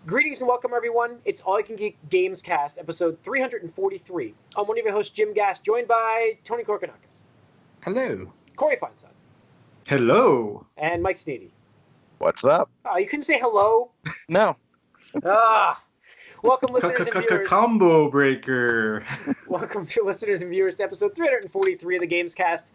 Greetings and welcome, everyone. It's AllYouCanGeek Gamescast, episode 343. I'm one of your hosts, Jim Gass, joined by Tony Korkanakis, Hello. Corey Feinstein, Hello. and Mike Sneedy. What's up? You couldn't say hello? No. Welcome, listeners and viewers. Combo breaker. Welcome to listeners and viewers to episode 343 of the Gamescast.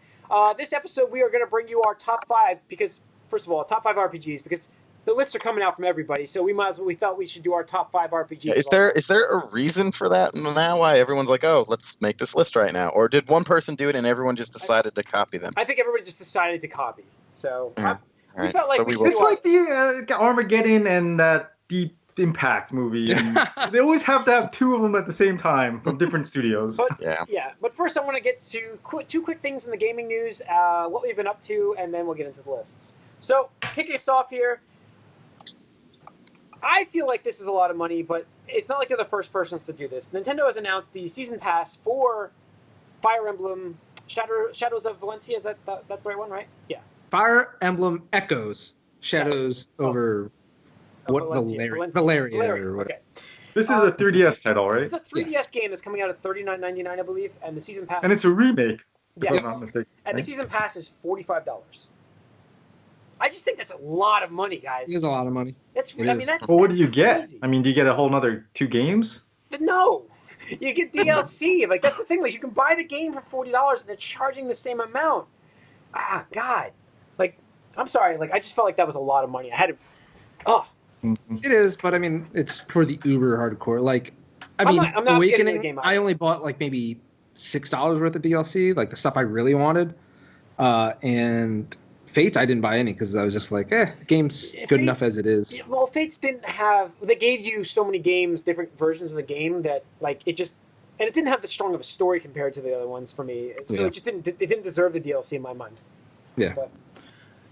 This episode, we are going to bring you our top 5, because, first of all, top 5 RPGs, because the lists are coming out from everybody, so we thought we should do our top 5 RPGs. Is there a reason for that now? Why everyone's like, oh, let's make this list right now? Or did one person do it and everyone just decided to copy them? I think everybody just decided to copy. So we Right. felt like So we we should will- It's like the Armageddon and that Deep Impact movie. And they always have to have two of them at the same time from different studios. But, Yeah. But first I want to get to two quick things in the gaming news, what we've been up to, and then we'll get into the lists. So, kicking us off here, I feel like this is a lot of money, but it's not like they're the first persons to do this. Nintendo has announced the season pass for Fire Emblem Shadows of Valencia. That's the right one, right? Yeah. Fire Emblem Echoes. Shadows over Valeria or whatever. Okay. This is a 3DS title, right? It's a 3DS game that's coming out at $39.99, I believe, and the season pass. And it's a remake, if Yes. I'm not mistaken. And the right? season pass is $45. I just think that's a lot of money, guys. It is a lot of money. That's It I is. mean that's Well, what that's do you get? crazy. I mean, do you get a whole nother 2 games? No, you get DLC. Like that's the thing. Like you can buy the game for $40 and they're charging the same amount. God. Like I'm sorry. Like I just felt like that was a lot of money. I had to. Oh, It is, but I mean, it's for the uber hardcore. Like, I'm not getting Awakening, the game out. I only bought like maybe $6 worth of DLC, like the stuff I really wanted. And Fates, I didn't buy any because I was just like, the game's good enough as it is. Yeah, well, Fates didn't have. They gave you so many games, different versions of the game that like it just. And it didn't have that strong of a story compared to the other ones for me. So Yeah. it just didn't. It didn't deserve the DLC in my mind. Yeah. But,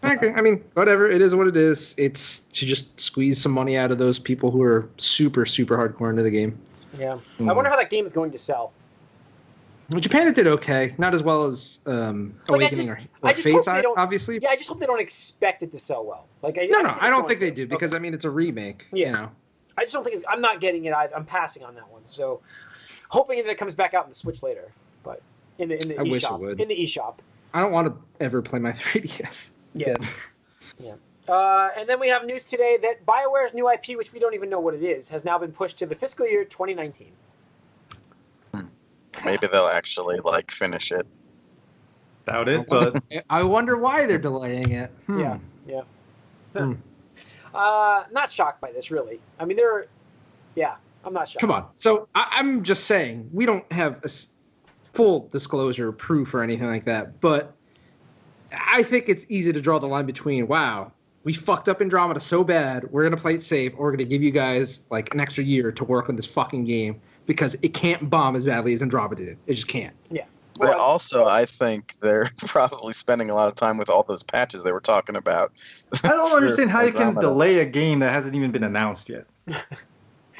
I agree. I mean, whatever. It is what it is. It's to just squeeze some money out of those people who are super, super hardcore into the game. yeah. I wonder how that game is going to sell. In Japan, it did okay. Not as well as Awakening or I just Fates, hope they don't- obviously. Yeah, I just hope they don't expect it to sell well. Like, I don't think they do because I mean it's a remake. Yeah. You know. I just don't think I'm not getting it. I'm passing on that one. So, hoping that it comes back out in the Switch later, but in the I wish it eShop, would. in the eShop. I don't want to ever play my 3DS. Yeah. And then we have news today that BioWare's new IP, which we don't even know what it is, has now been pushed to the fiscal year 2019. Maybe they'll actually finish it. Doubt it, but I wonder why they're delaying it. Yeah. Hmm. Not shocked by this, really. I mean, I'm not shocked. Come on. So I'm just saying we don't have full disclosure proof or anything like that, but I think it's easy to draw the line between, wow, we fucked up Andromeda so bad, we're going to play it safe, or we're going to give you guys like an extra year to work on this fucking game because it can't bomb as badly as Andromeda did. It just can't. Yeah. But also, I think they're probably spending a lot of time with all those patches they were talking about. I don't understand how you can Andromeda. delay a game that hasn't even been announced yet.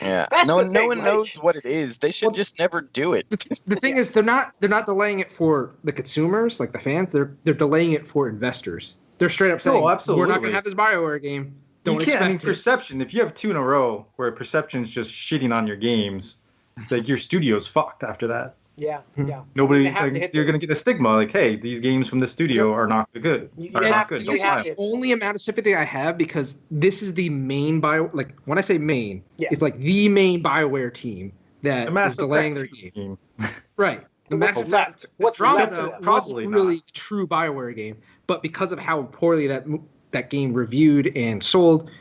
Yeah, That's no the thing, one like- knows what it is. They should just never do it. The thing is, they're not delaying it for the consumers, like the fans. They're delaying it for investors. They're straight up saying, absolutely. we're not going to have this BioWare game. Don't You can't. I mean, expect it. Perception. If you have 2 in a row where Perception's just shitting on your games, it's like your studio's fucked after that. Yeah. Nobody. They have to hit You're this. gonna get a stigma like, hey, these games from this studio are not good. You Are have- not good. you Don't have buy to- it. Only amount of sympathy I have because this is the main when I say main, Yeah. it's like the main BioWare team that The is Mass delaying their Effect game. game. Right. The What's Mass left? What's Andromeda left of them? Probably wasn't not. really a true BioWare game, but because of how poorly that game reviewed and sold,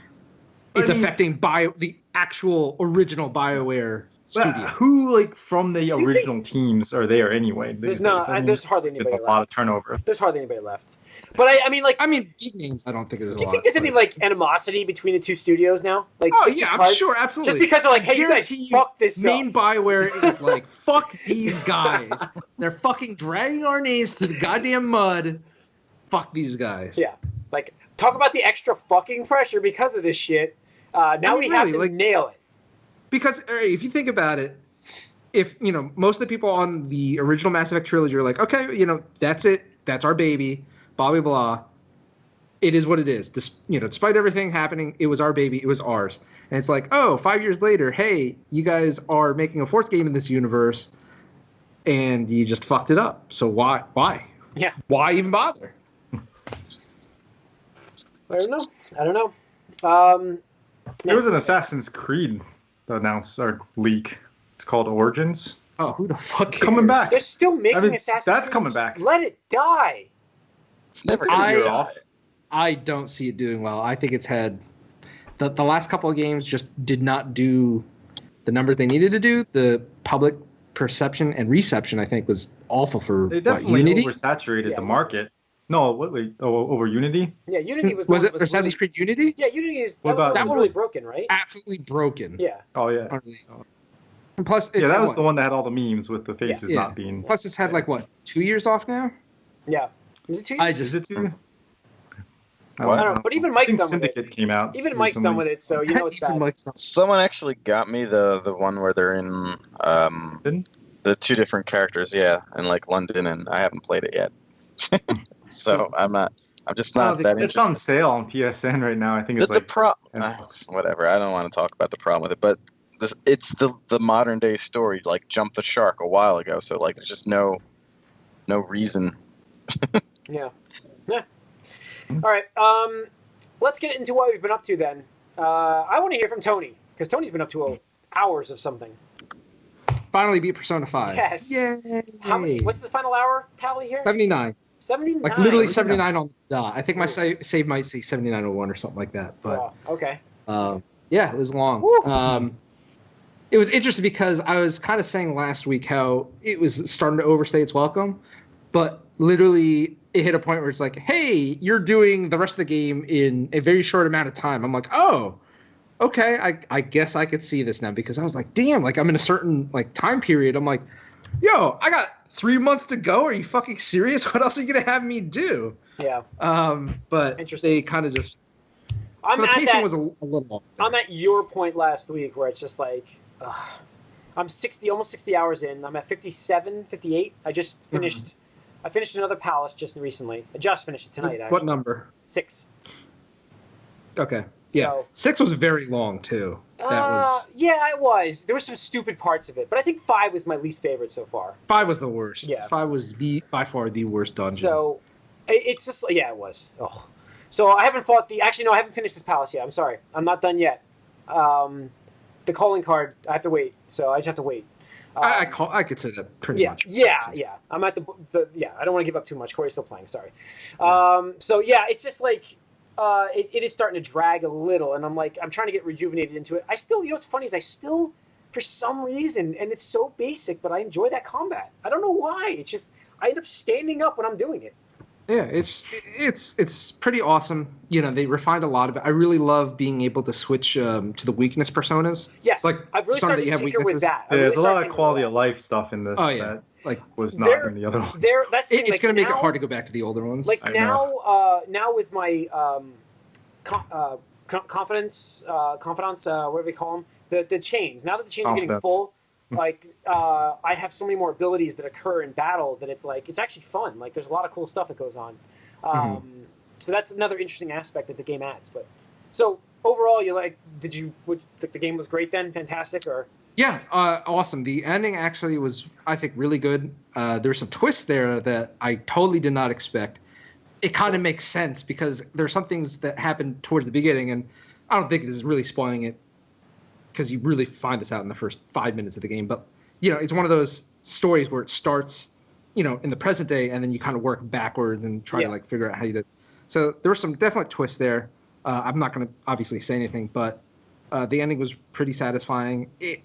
it's I mean- affecting the actual original BioWare But studio. who from the you think- original teams are there anyway? There's these not. days? I mean, There's hardly there's anybody a lot of left. turnover. There's hardly anybody left. But I mean, like, I mean, big names. I don't think there's a do you lot. think there's any but- like animosity between the two studios now? Like, Oh just yeah, because, I'm sure, absolutely. Just because they're like, hey, you guys Guarantee fucked this main up. BioWare is like, fuck these guys. They're fucking dragging our names through the goddamn mud. Fuck these guys. Yeah. Like, talk about the extra fucking pressure because of this shit. Now mean, we have really, to nail it. Because if you think about it, if most of the people on the original Mass Effect trilogy are like, okay, that's it, that's our baby, blah blah blah. it is what it is. Despite everything happening, it was our baby. It was ours. And it's like, oh, 5 years later, hey, you guys are making a fourth game in this universe, and you just fucked it up. So why? Yeah. Why even bother? I don't know. There was an Assassin's Creed announced or leak. It's called Origins. Oh, who the fuck cares? Coming back. They're still making Assassin's Creed. That's coming back. Let it die. It's never I- gonna be off. I don't see it doing well. I think it's had the last couple of games just did not do the numbers they needed to do. The public perception and reception, I think, was awful for They definitely Unity. oversaturated the market. No, wait, over Unity? Yeah, Unity was. Was it really, Assassin's Creed Unity? Yeah, Unity is. What That about- was really broken, right? Absolutely broken. Yeah. Oh yeah. And plus, it's Yeah, that had was what? the one that had all the memes with the faces Yeah. not being. Plus, it's had like what 2 years off now. Yeah. Was it 2 I years? just Is it two? What? I don't know, but even Mike's I think done with it. Syndicate came out. Even Mike's done with it, so you know it's Even bad. Mike's not- Someone actually got me the one where they're in London? the two different characters, yeah, in like London, and I haven't played it yet. So I'm just not that It's interested. on sale on PSN right now. I think it's The like whatever. I don't want to talk about the problem with it, but it's the modern day story. Like jumped the shark a while ago, so like there's just no reason. Yeah. All right. Let's get into what we've been up to then. I want to hear from Tony because Tony's been up to hours of something. Finally beat Persona 5. Yes. Yay. How many? What's the final hour tally here? 79. 79. Like literally 79 on the dot. I think my save might say 7901 or something like that. But Oh, okay. yeah, it was long. Woo. It was interesting because I was kind of saying last week how it was starting to overstay its welcome, but literally it hit a point where it's like, hey, you're doing the rest of the game in a very short amount of time. I'm like, oh, okay, I guess I could see this now, because I was like, damn, like I'm in a certain like time period. I'm like, yo, I got 3 months to go. Are you fucking serious? What else are you gonna have me do? Yeah. But Interesting. they kind of just. I'm So the at pacing that. was a little off. I'm at your point last week where it's just like, I'm almost 60 hours in. I'm at 57, 58. I just finished. I finished another palace just recently. I just finished it tonight. Actually. What number? 6. Okay. Yeah. So- 6 was very long too. That was Yeah, it was. There were some stupid parts of it, but I think 5 was my least favorite so far. 5 was the worst. Yeah. 5 was by far the worst dungeon. So it's just it was. Oh, so I haven't fought the. Actually, no, I haven't finished this palace yet. I'm sorry, I'm not done yet. The calling card, I have to wait. So I just have to wait. I could say that pretty much. Yeah. I'm at the. I don't want to give up too much. Corey's still playing. Sorry. So yeah, it's just like it is starting to drag a little, and I'm trying to get rejuvenated into it. I still, what's funny is I still, for some reason, and it's so basic, but I enjoy that combat. I don't know why. It's just I end up standing up when I'm doing it. Yeah, it's pretty awesome. They refined a lot of it. I really love being able to switch to the weakness personas. Yes, Like, I've really some that started you to have tinker with weaknesses. that. Yeah, there's a lot of quality of life stuff in this Oh, yeah. that Like was not in the other ones. That's the thing, it's like, going to make now- it hard to go back to the older ones. Like I now with my confidence, whatever you call them, the chains. Now that the chains are getting Confidence. full, I have so many more abilities that occur in battle that it's actually fun. Like there's a lot of cool stuff that goes on. So that's another interesting aspect that the game adds. But so overall, the game was great then, fantastic, or? Yeah, awesome. The ending actually was, I think, really good. There's some twists there that I totally did not expect. It kind of makes sense because there's some things that happen towards the beginning, and I don't think this is really spoiling it because you really find this out in the first 5 minutes of the game. But, it's one of those stories where it starts, in the present day, and then you kind of work backwards and try to, figure out how you did. So there were some definite twists there. I'm not going to obviously say anything, but the ending was pretty satisfying. It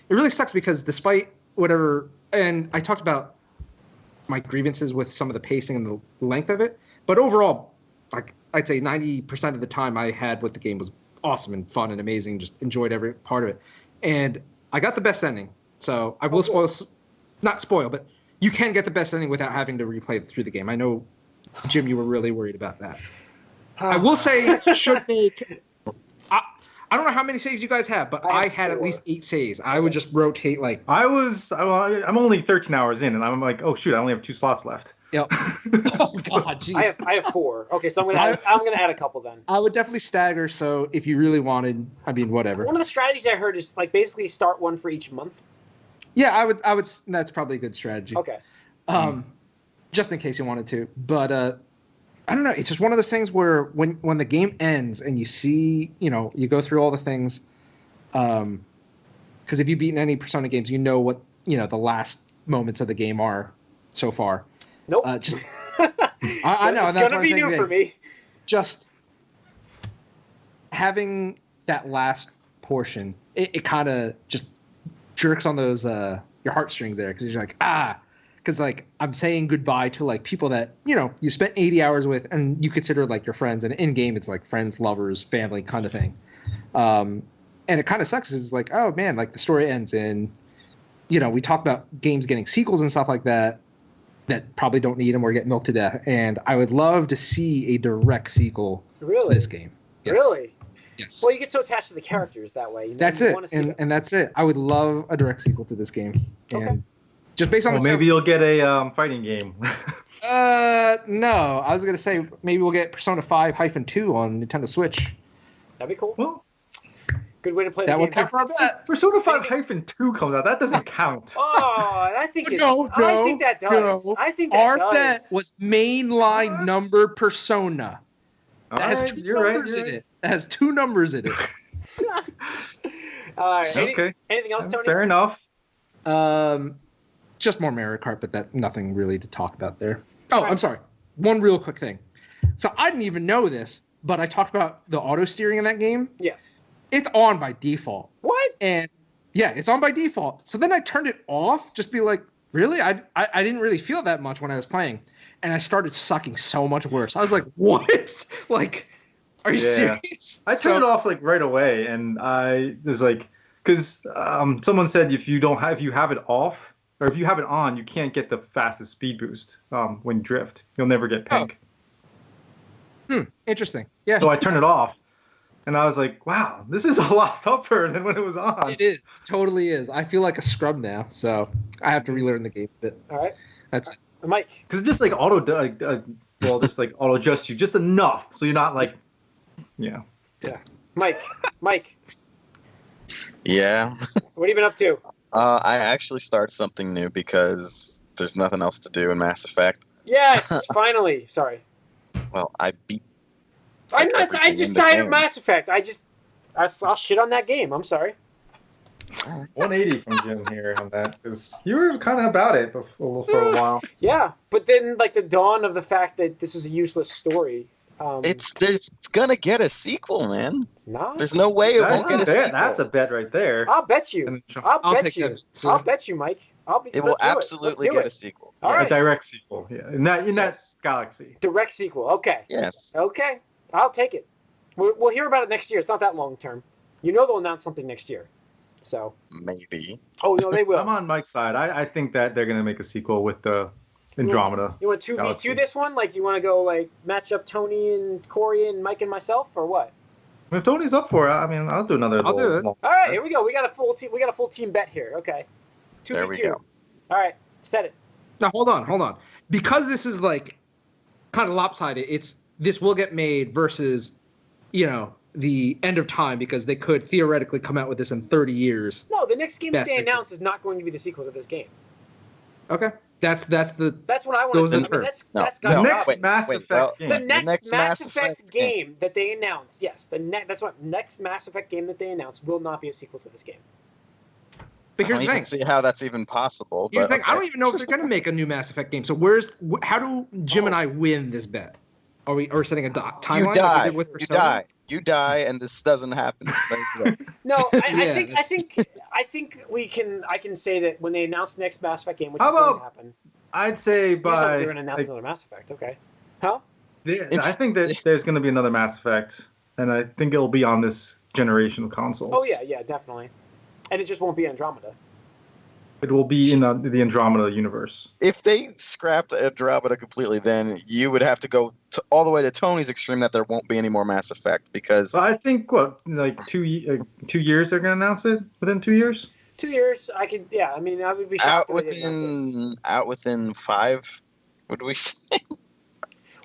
really sucks because despite whatever, and I talked about my grievances with some of the pacing and the length of it, but overall, like I'd say 90% of the time I had with the game was awesome and fun and amazing. Just enjoyed every part of it, and I got the best ending. So I will not spoil, but you can get the best ending without having to replay through the game. I know, Jim, you were really worried about that. I will say, should make. I don't know how many saves you guys have, but I had 4. at least 8 saves. I would just rotate like. I'm only 13 hours in, and I'm like, oh shoot, I only have 2 slots left. Yep. Oh God, jeez. I have 4. Okay, so I'm gonna add a couple then. I would definitely stagger. So if you really wanted, I mean, whatever. One of the strategies I heard is like basically start one for each month. Yeah, I would. That's probably a good strategy. Okay. Just in case you wanted to, but I don't know. It's just one of those things where when the game ends and you see, you go through all the things, because if you've beaten any Persona games, you know what the last moments of the game are so far. Nope. I know. It's that's gonna be new for me. Just having that last portion, it kind of just jerks on those your heartstrings there, because you're like, because like I'm saying goodbye to like people that you spent 80 hours with and you consider like your friends, and in game it's like friends, lovers, family kind of thing. And it kind of sucks. It's like, oh man, like the story ends, and we talk about games getting sequels and stuff like that probably don't need them or get milked to death. And I would love to see a direct sequel to this game. Yes. Really? Yes. Well, you get so attached to the characters that way. That's it. And that's it. I would love a direct sequel to this game. And okay. Just based on maybe you'll get a fighting game. No. I was going to say maybe we'll get Persona 5-2 on Nintendo Switch. That'd be cool. Well, good way to play the game. Persona 5-2 comes out. That doesn't count. Oh, I think it's. I think that does. No. I think that Our does. bet was mainline number Persona. That has two numbers in it. That has 2 numbers in it. All right. Okay. Anything else, Tony? Fair enough. Just more Mario Kart, but nothing really to talk about there. Oh, Right. I'm sorry. One real quick thing. So I didn't even know this, but I talked about the auto steering in that game. Yes. It's on by default. What? And yeah, it's on by default. So then I turned it off, just be like, really? I didn't really feel that much when I was playing. And I started sucking so much worse. I was like, what? Like, are you serious? I turned it off like right away, and I was like, because someone said if you have it off, or if you have it on, you can't get the fastest speed boost when you drift. You'll never get pink. Interesting. Yeah. So I turned it off, and I was like, wow, this is a lot tougher than when it was on. It is. Totally is. I feel like a scrub now, so I have to relearn the game a bit. All right. That's it. Mike. Because just like auto adjust you just enough, so you're not like, yeah. Mike. Yeah. What have you been up to? I actually started something new because there's nothing else to do in Mass Effect. Yes, finally. Sorry. Well, I beat. I just tired of game. Mass Effect. I'll shit on that game. I'm sorry. 180 from Jim here on that, because you were kind of about it for a while. Yeah, but then like the dawn of the fact that this is a useless story. It's gonna get a sequel, man. It's not. There's no way it won't get a sequel. That's a bet right there. I'll bet you. I'll bet you. that. I'll bet you, Mike. It will absolutely get a sequel. All right. A direct sequel, yeah. In that galaxy. Direct sequel. Okay. Yes. Okay. I'll take it. We'll hear about it next year. It's not that long term. They'll announce something next year. So. Maybe. Oh no, they will. I'm on Mike's side. I think that they're gonna make a sequel with the Andromeda. You want 2v2 this one? Like you want to go like match up Tony and Corey and Mike and myself, or what? If Tony's up for it, I mean, I'll do another. I'll do it. All right, here we go. We got a full team. We got a full team bet here. Okay. 2v2. There we go. All right, set it. Now hold on. Because this is like kind of lopsided, this will get made versus, the end of time, because they could theoretically come out with this in 30 years. No, the next game that they That's announce is not going to be the sequel to this game. Okay. That's what I want to do. I mean, that's got The to next happen. Mass Effect game. The next Mass Effect game that they announce, yes, that's what next Mass Effect game that they announce will not be a sequel to this game. But here's I the don't thing. even see how that's even possible. Here's the but thing. I don't even know if they're going to make a new Mass Effect game. So how do Jim and I win this bet? Are we setting a timeline? You like die. we did with Persona? You die, and this doesn't happen. No, I think I can say that when they announce the next Mass Effect game, which How is going to about happen. I'd say They're by. going to announce another Mass Effect. Okay. Huh? I think that there's going to be another Mass Effect, and I think it'll be on this generation of consoles. Oh yeah, definitely. And it just won't be Andromeda. It will be in the Andromeda universe. If they scrapped Andromeda completely, then you would have to go all the way to Tony's extreme that there won't be any more Mass Effect, because But I think, 2 years they're going to announce it? Within 2 years? 2 years, I would be shocked if they didn't announce it. out within 5 What do we say?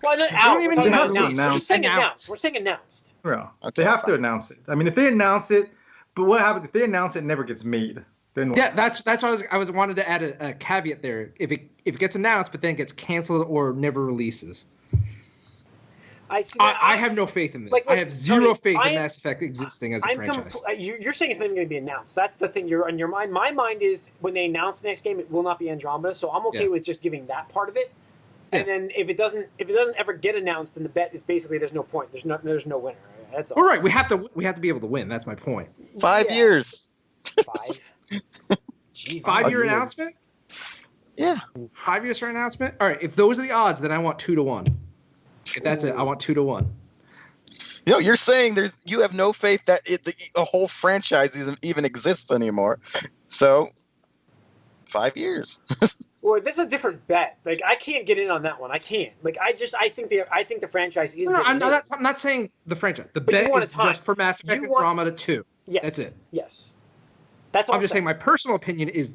Well, not don't out. even We're talking need about to announced. We're announce. just saying Announced. announced. We're saying announced. No, Okay, they have to fine. announce it. I mean, if they announce it, but what happens if they announce it and never gets made? Then what? Yeah, that's what I was wanted to add a caveat there. If it gets announced but then gets canceled or never releases, I see. I have no faith in this. Like, I have listen, zero Tony, faith I in am- Mass Effect existing as a franchise. You're saying it's not even going to be announced. That's the thing. You're on your mind. My mind is when they announce the next game, it will not be Andromeda. So I'm okay Yeah. with just giving that part of it. Yeah. And then if it doesn't ever get announced, then the bet is basically there's no point. There's no winner. That's all. All right, we have to be able to win. That's my point. 5 Yeah. years. 5. Jesus. 5-year years. announcement. Yeah. 5 years for announcement. All right, if those are the odds, then I want 2-1. If that's it, I want 2-1. You know, you're saying you have no faith that the whole franchise even exists anymore. So, 5 years. Well, this is a different bet. Like I can't get in on that one. I can't. Like I think the franchise is. No, getting made. I'm not saying the franchise. The But you bet want is a time. just for Mass Effect You want- Andromeda 2. Yes. That's it. Yes. That's all I'm just saying my personal opinion is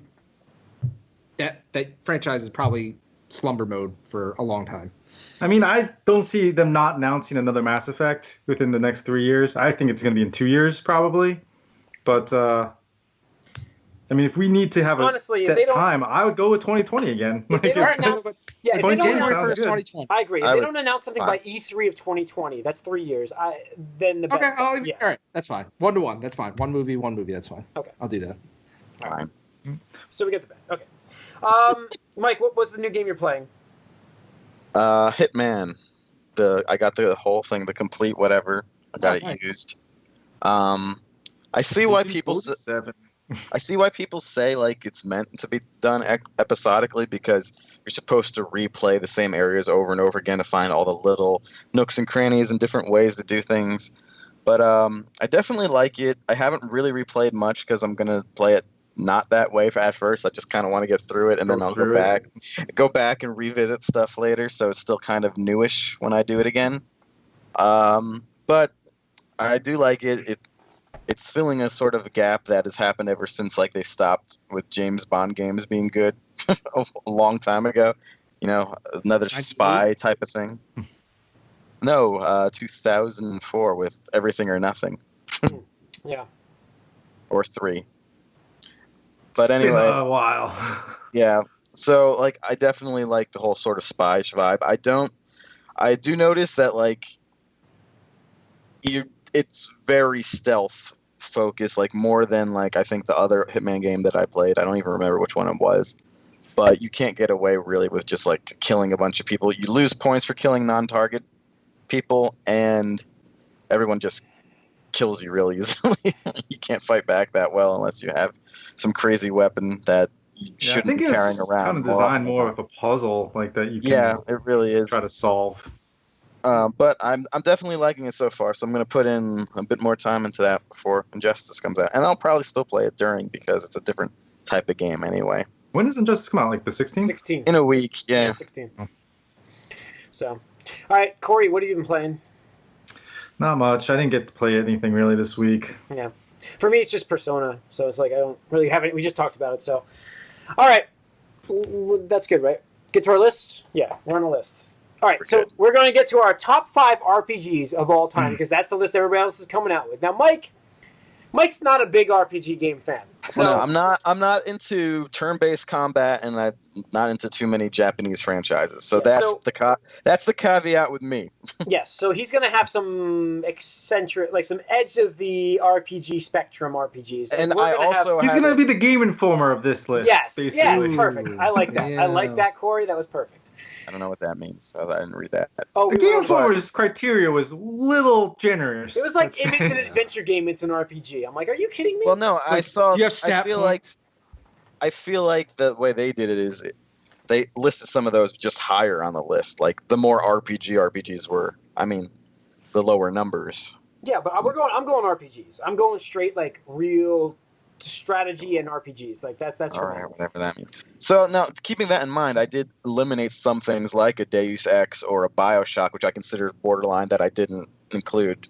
that franchise is probably slumber mode for a long time. I mean, I don't see them not announcing another Mass Effect within the next 3 years. I think it's going to be in 2 years probably. But I mean, if we need to have a Honestly, if set they don't- time, I would go with 2020 again. If they don't Like, announce, yeah, if they don't 2020 announce, sounds good. 2020. I agree. If I they would- don't announce something fine. by E3 of 2020, that's 3 years. Then the bet's Okay, done. all right, that's fine. 1-1, that's fine. One movie, that's fine. Okay. I'll do that. Fine. So we get the bet. Okay. Mike, what was the new game you're playing? Hitman. I got the whole thing, the complete whatever. I got it nice. used. I see why people. Seven. I see why people say like it's meant to be done episodically because you're supposed to replay the same areas over and over again to find all the little nooks and crannies and different ways to do things. But I definitely like it. I haven't really replayed much because I'm gonna play it not that way at first. I just kind of want to get through it and then I'll go back and revisit stuff later. So it's still kind of newish when I do it again. But I do like it. It's filling a sort of gap that has happened ever since like they stopped with James Bond games being good a long time ago. You know, another spy type of thing. No, 2004 with Everything or Nothing. Yeah. Or 3. But Been anyway, a while. yeah. So like I definitely like the whole sort of spy-ish vibe. I do notice that like it's very stealth focused, like more than like I think the other Hitman game that I played. I don't even remember which one it was. But you can't get away really with just like killing a bunch of people. You lose points for killing non-target people, and everyone just kills you really easily. You can't fight back that well unless you have some crazy weapon that you Yeah, I shouldn't think be it's carrying around. kind of more designed often. more of a puzzle, like that you can Yeah, it really is. try to solve. But I'm definitely liking it so far, so I'm going to put in a bit more time into that before Injustice comes out. And I'll probably still play it during because it's a different type of game anyway. When does Injustice come out? Like the 16th? 16. In a week, yeah. 16. So, all right, Corey, what have you been playing? Not much. I didn't get to play anything really this week. Yeah. For me, it's just Persona. So it's like I don't really have any. We just talked about it. So, all right. That's good, right? Get to our lists? Yeah, we're on the lists. All right, so good. we're going to get to our top 5 RPGs of all time because that's the list everybody else is coming out with. Now, Mike's not a big RPG game fan. So No, I'm not into turn-based combat, and I'm not into too many Japanese franchises. So Yeah, that's the caveat with me. yes, so he's going to have some eccentric, like some edge of the RPG spectrum RPGs, And we're I gonna have- also He's going to be the Game Informer of this list. yes, basically. yes, perfect. I like that. I like Yeah. that, Corey. That was perfect. I don't know what that means. I didn't read that. Oh, The we Game were- Informer's criteria was a little generous. It was like That's- if it's an adventure game, it's an RPG. I'm like, are you kidding me? Well, no, I Like, saw. you have I stat feel points. like the way they did it is they listed some of those just higher on the list. Like the more RPGs were, I mean, the lower numbers. Yeah, but I'm going RPGs. I'm going straight like real strategy and RPGs. Like that's All for right, me. whatever that means. So now, keeping that in mind, I did eliminate some things like a Deus Ex or a BioShock, which I consider borderline that I didn't include.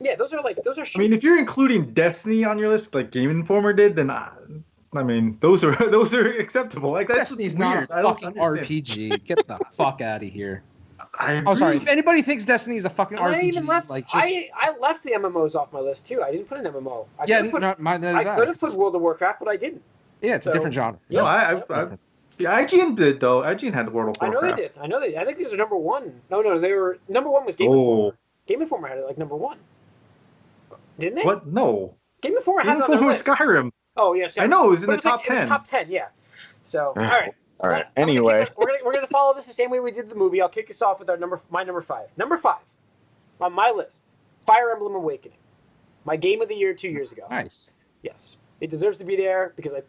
Yeah, those are I mean, if you're including Destiny on your list, like Game Informer did, then I mean, those are acceptable. Like that's Destiny's weird. not a I don't fucking understand. RPG. Get the fuck out of here. I Oh, sorry. agree. If anybody thinks Destiny is a fucking And RPG, I even left. like just I left the MMOs off my list too. I didn't put an MMO. I yeah, could've put, not mine. I could have put World of Warcraft, but I didn't. Yeah, it's So- a different genre. No, Yeah. yeah, IGN did though. IGN had the World of I know Warcraft. they did. I think these are number one. No, they were number one was Game Informer. Game Informer had it like number one, didn't they? What? No. Game Informer Game had it on their Informer was list. Skyrim. Oh yes, I know it was in But the top It was 10. top 10, yeah. So all right. All right. I'm gonna Anyway, we're gonna follow this the same way we did the movie. I'll kick us off with my number 5. Number 5 on my list: Fire Emblem Awakening, my game of the year 2 years ago. Nice. Yes, it deserves to be there because I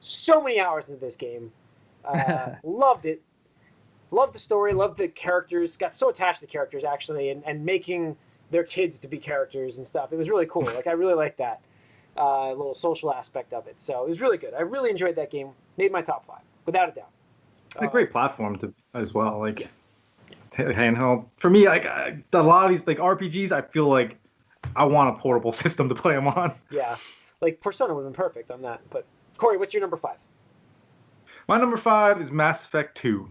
so many hours into this game. Loved it. Loved the story. Loved the characters. Got so attached to the characters actually, and making their kids to be characters and stuff. It was really cool. Like I really liked that little social aspect of it. So it was really good. I really enjoyed that game. Made my top 5 without a doubt. A great platform as well. Like handheld for me. Like a lot of these like RPGs, I feel like I want a portable system to play them on. Yeah, like Persona would have been perfect on that. But Corey, what's your number 5? My number 5 is Mass Effect 2.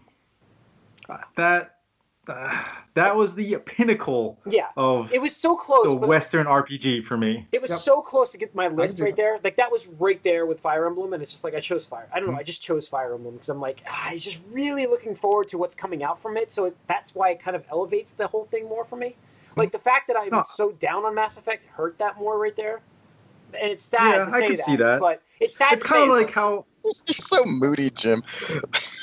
That was the pinnacle Yeah, of it was so close. the but Western RPG for me. it was Yep. so close to get my list do right that. there. Like that was right there with Fire Emblem, and it's just like I chose Fire. I don't know. I just chose Fire Emblem because I'm like I'm just really looking forward to what's coming out from it. So that's why it kind of elevates the whole thing more for me. Like the fact that I No. was so down on Mass Effect hurt that more right there. And it's sad Yeah, to I say can that, see that. but it's sad. It's to kind of say, like but- how you're so moody, Jim.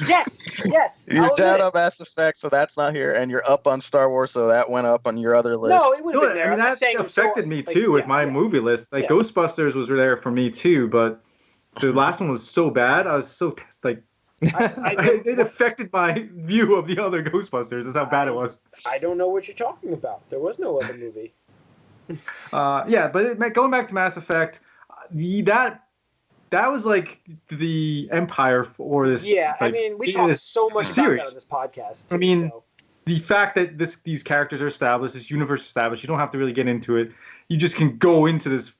yes. You're I'll down admit on it. Mass Effect, so that's not here, and you're up on Star Wars, so that went up on your other list. No, it would have No, been there. I mean I'm just that saying I'm so- affected me like, too with yeah, my yeah. movie list. Like Yeah. Ghostbusters was there for me too, but the last one was so bad. I was so like it affected my view of the other Ghostbusters. That's how bad it was. I don't know what you're talking about. There was no other movie. Yeah, but going back to Mass Effect, that was like the empire for this. Yeah, I like, mean, we this talked so much about series. that on this podcast. I mean, so. The fact that these characters are established, this universe is established, you don't have to really get into it. You just can go into this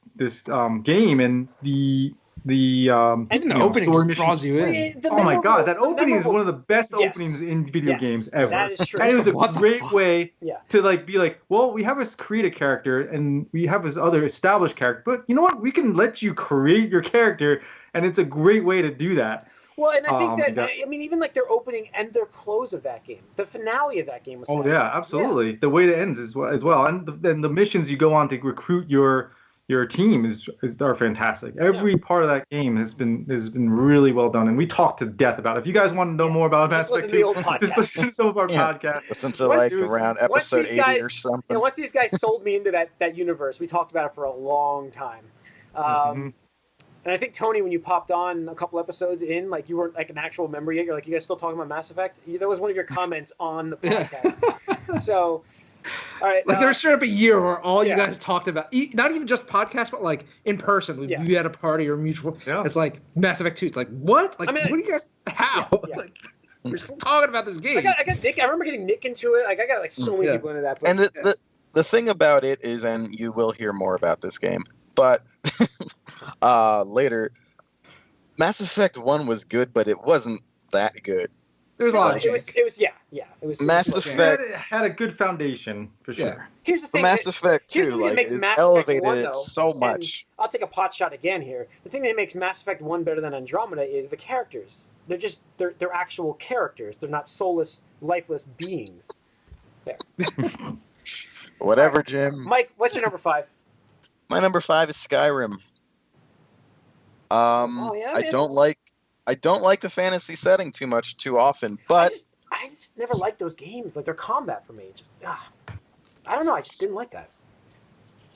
game and the Even the you know, opening story just draws missions. you in. Oh my god, that opening is one of the best Yes. openings in video Yes, games ever. that is true. And it was a What the great fuck? way Yeah. to like be like, well, we have us create a character and we have this other established character, but you know what? We can let you create your character, and it's a great way to do that. Well, and I think that yeah. I mean, even like their opening and their close of that game, the finale of that game was. Oh satisfying. yeah, absolutely. The way it ends as well, and then the missions you go on to recruit your team are fantastic. Every part of that game has been really well done, and we talked to death about it. If you guys want to know more about Mass Just Effect listen to the 2, old just podcast. listen to some of our Yeah. podcasts. Listen to Once- like around once episode these 80 guys- or something. Once these guys sold me into that universe, we talked about it for a long time. Mhm. And I think Tony, when you popped on a couple episodes in, like you weren't like an actual member yet. You're like, you guys still talking about Mass Effect? That was one of your comments on the podcast. So, all right. Like there was straight up a year where all Yeah. you guys talked about, not even just podcasts, but like in person. We Yeah. had a party or mutual. Yeah. It's like Mass Effect 2. It's like what? Like I mean, what do you guys? How? yeah. Like we're still talking about this game. I got Nick. I remember getting Nick into it. Like I got like so many Yeah. people into that. But And the thing about it is, and you will hear more about this game, but later, Mass Effect 1 was good, but it wasn't that good. There's a lot of it was yeah. It was Mass it was- Effect- It had a good foundation for sure. Yeah. Here's the For thing. Mass that- Effect here's 2, the thing that like, makes it Mass Effect elevated 1, it though, so and much. I'll take a pot shot again here. The thing that makes Mass Effect 1 better than Andromeda is the characters. They're actual characters. They're not soulless, lifeless beings. Whatever, Jim. Mike, what's your number 5? My number 5 is Skyrim. Oh, yeah, I don't like the fantasy setting too often, but I just never liked those games. Like their combat for me, I don't know. I just didn't like that.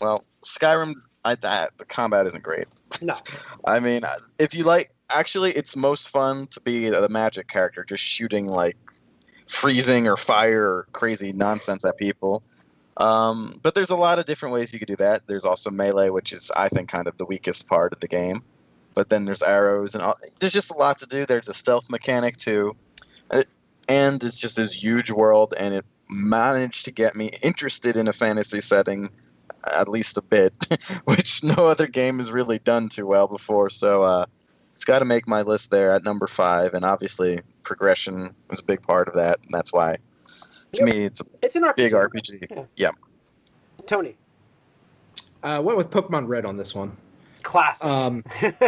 well, Skyrim, the combat isn't great. No. I mean, if you like, actually, it's most fun to be the magic character, just shooting like freezing or fire or crazy nonsense at people. But there's a lot of different ways you could do that. There's also melee, which is, I think, kind of the weakest part of the game. But then there's arrows, and there's just a lot to do. There's a stealth mechanic, too. And it's just this huge world, and it managed to get me interested in a fantasy setting at least a bit, which no other game has really done too well before. So it's got to make my list there at number 5, and obviously progression is a big part of that, and that's why, to me, it's an RPG. Big RPG. Yeah. Tony. Went with Pokemon Red on this one. Classic.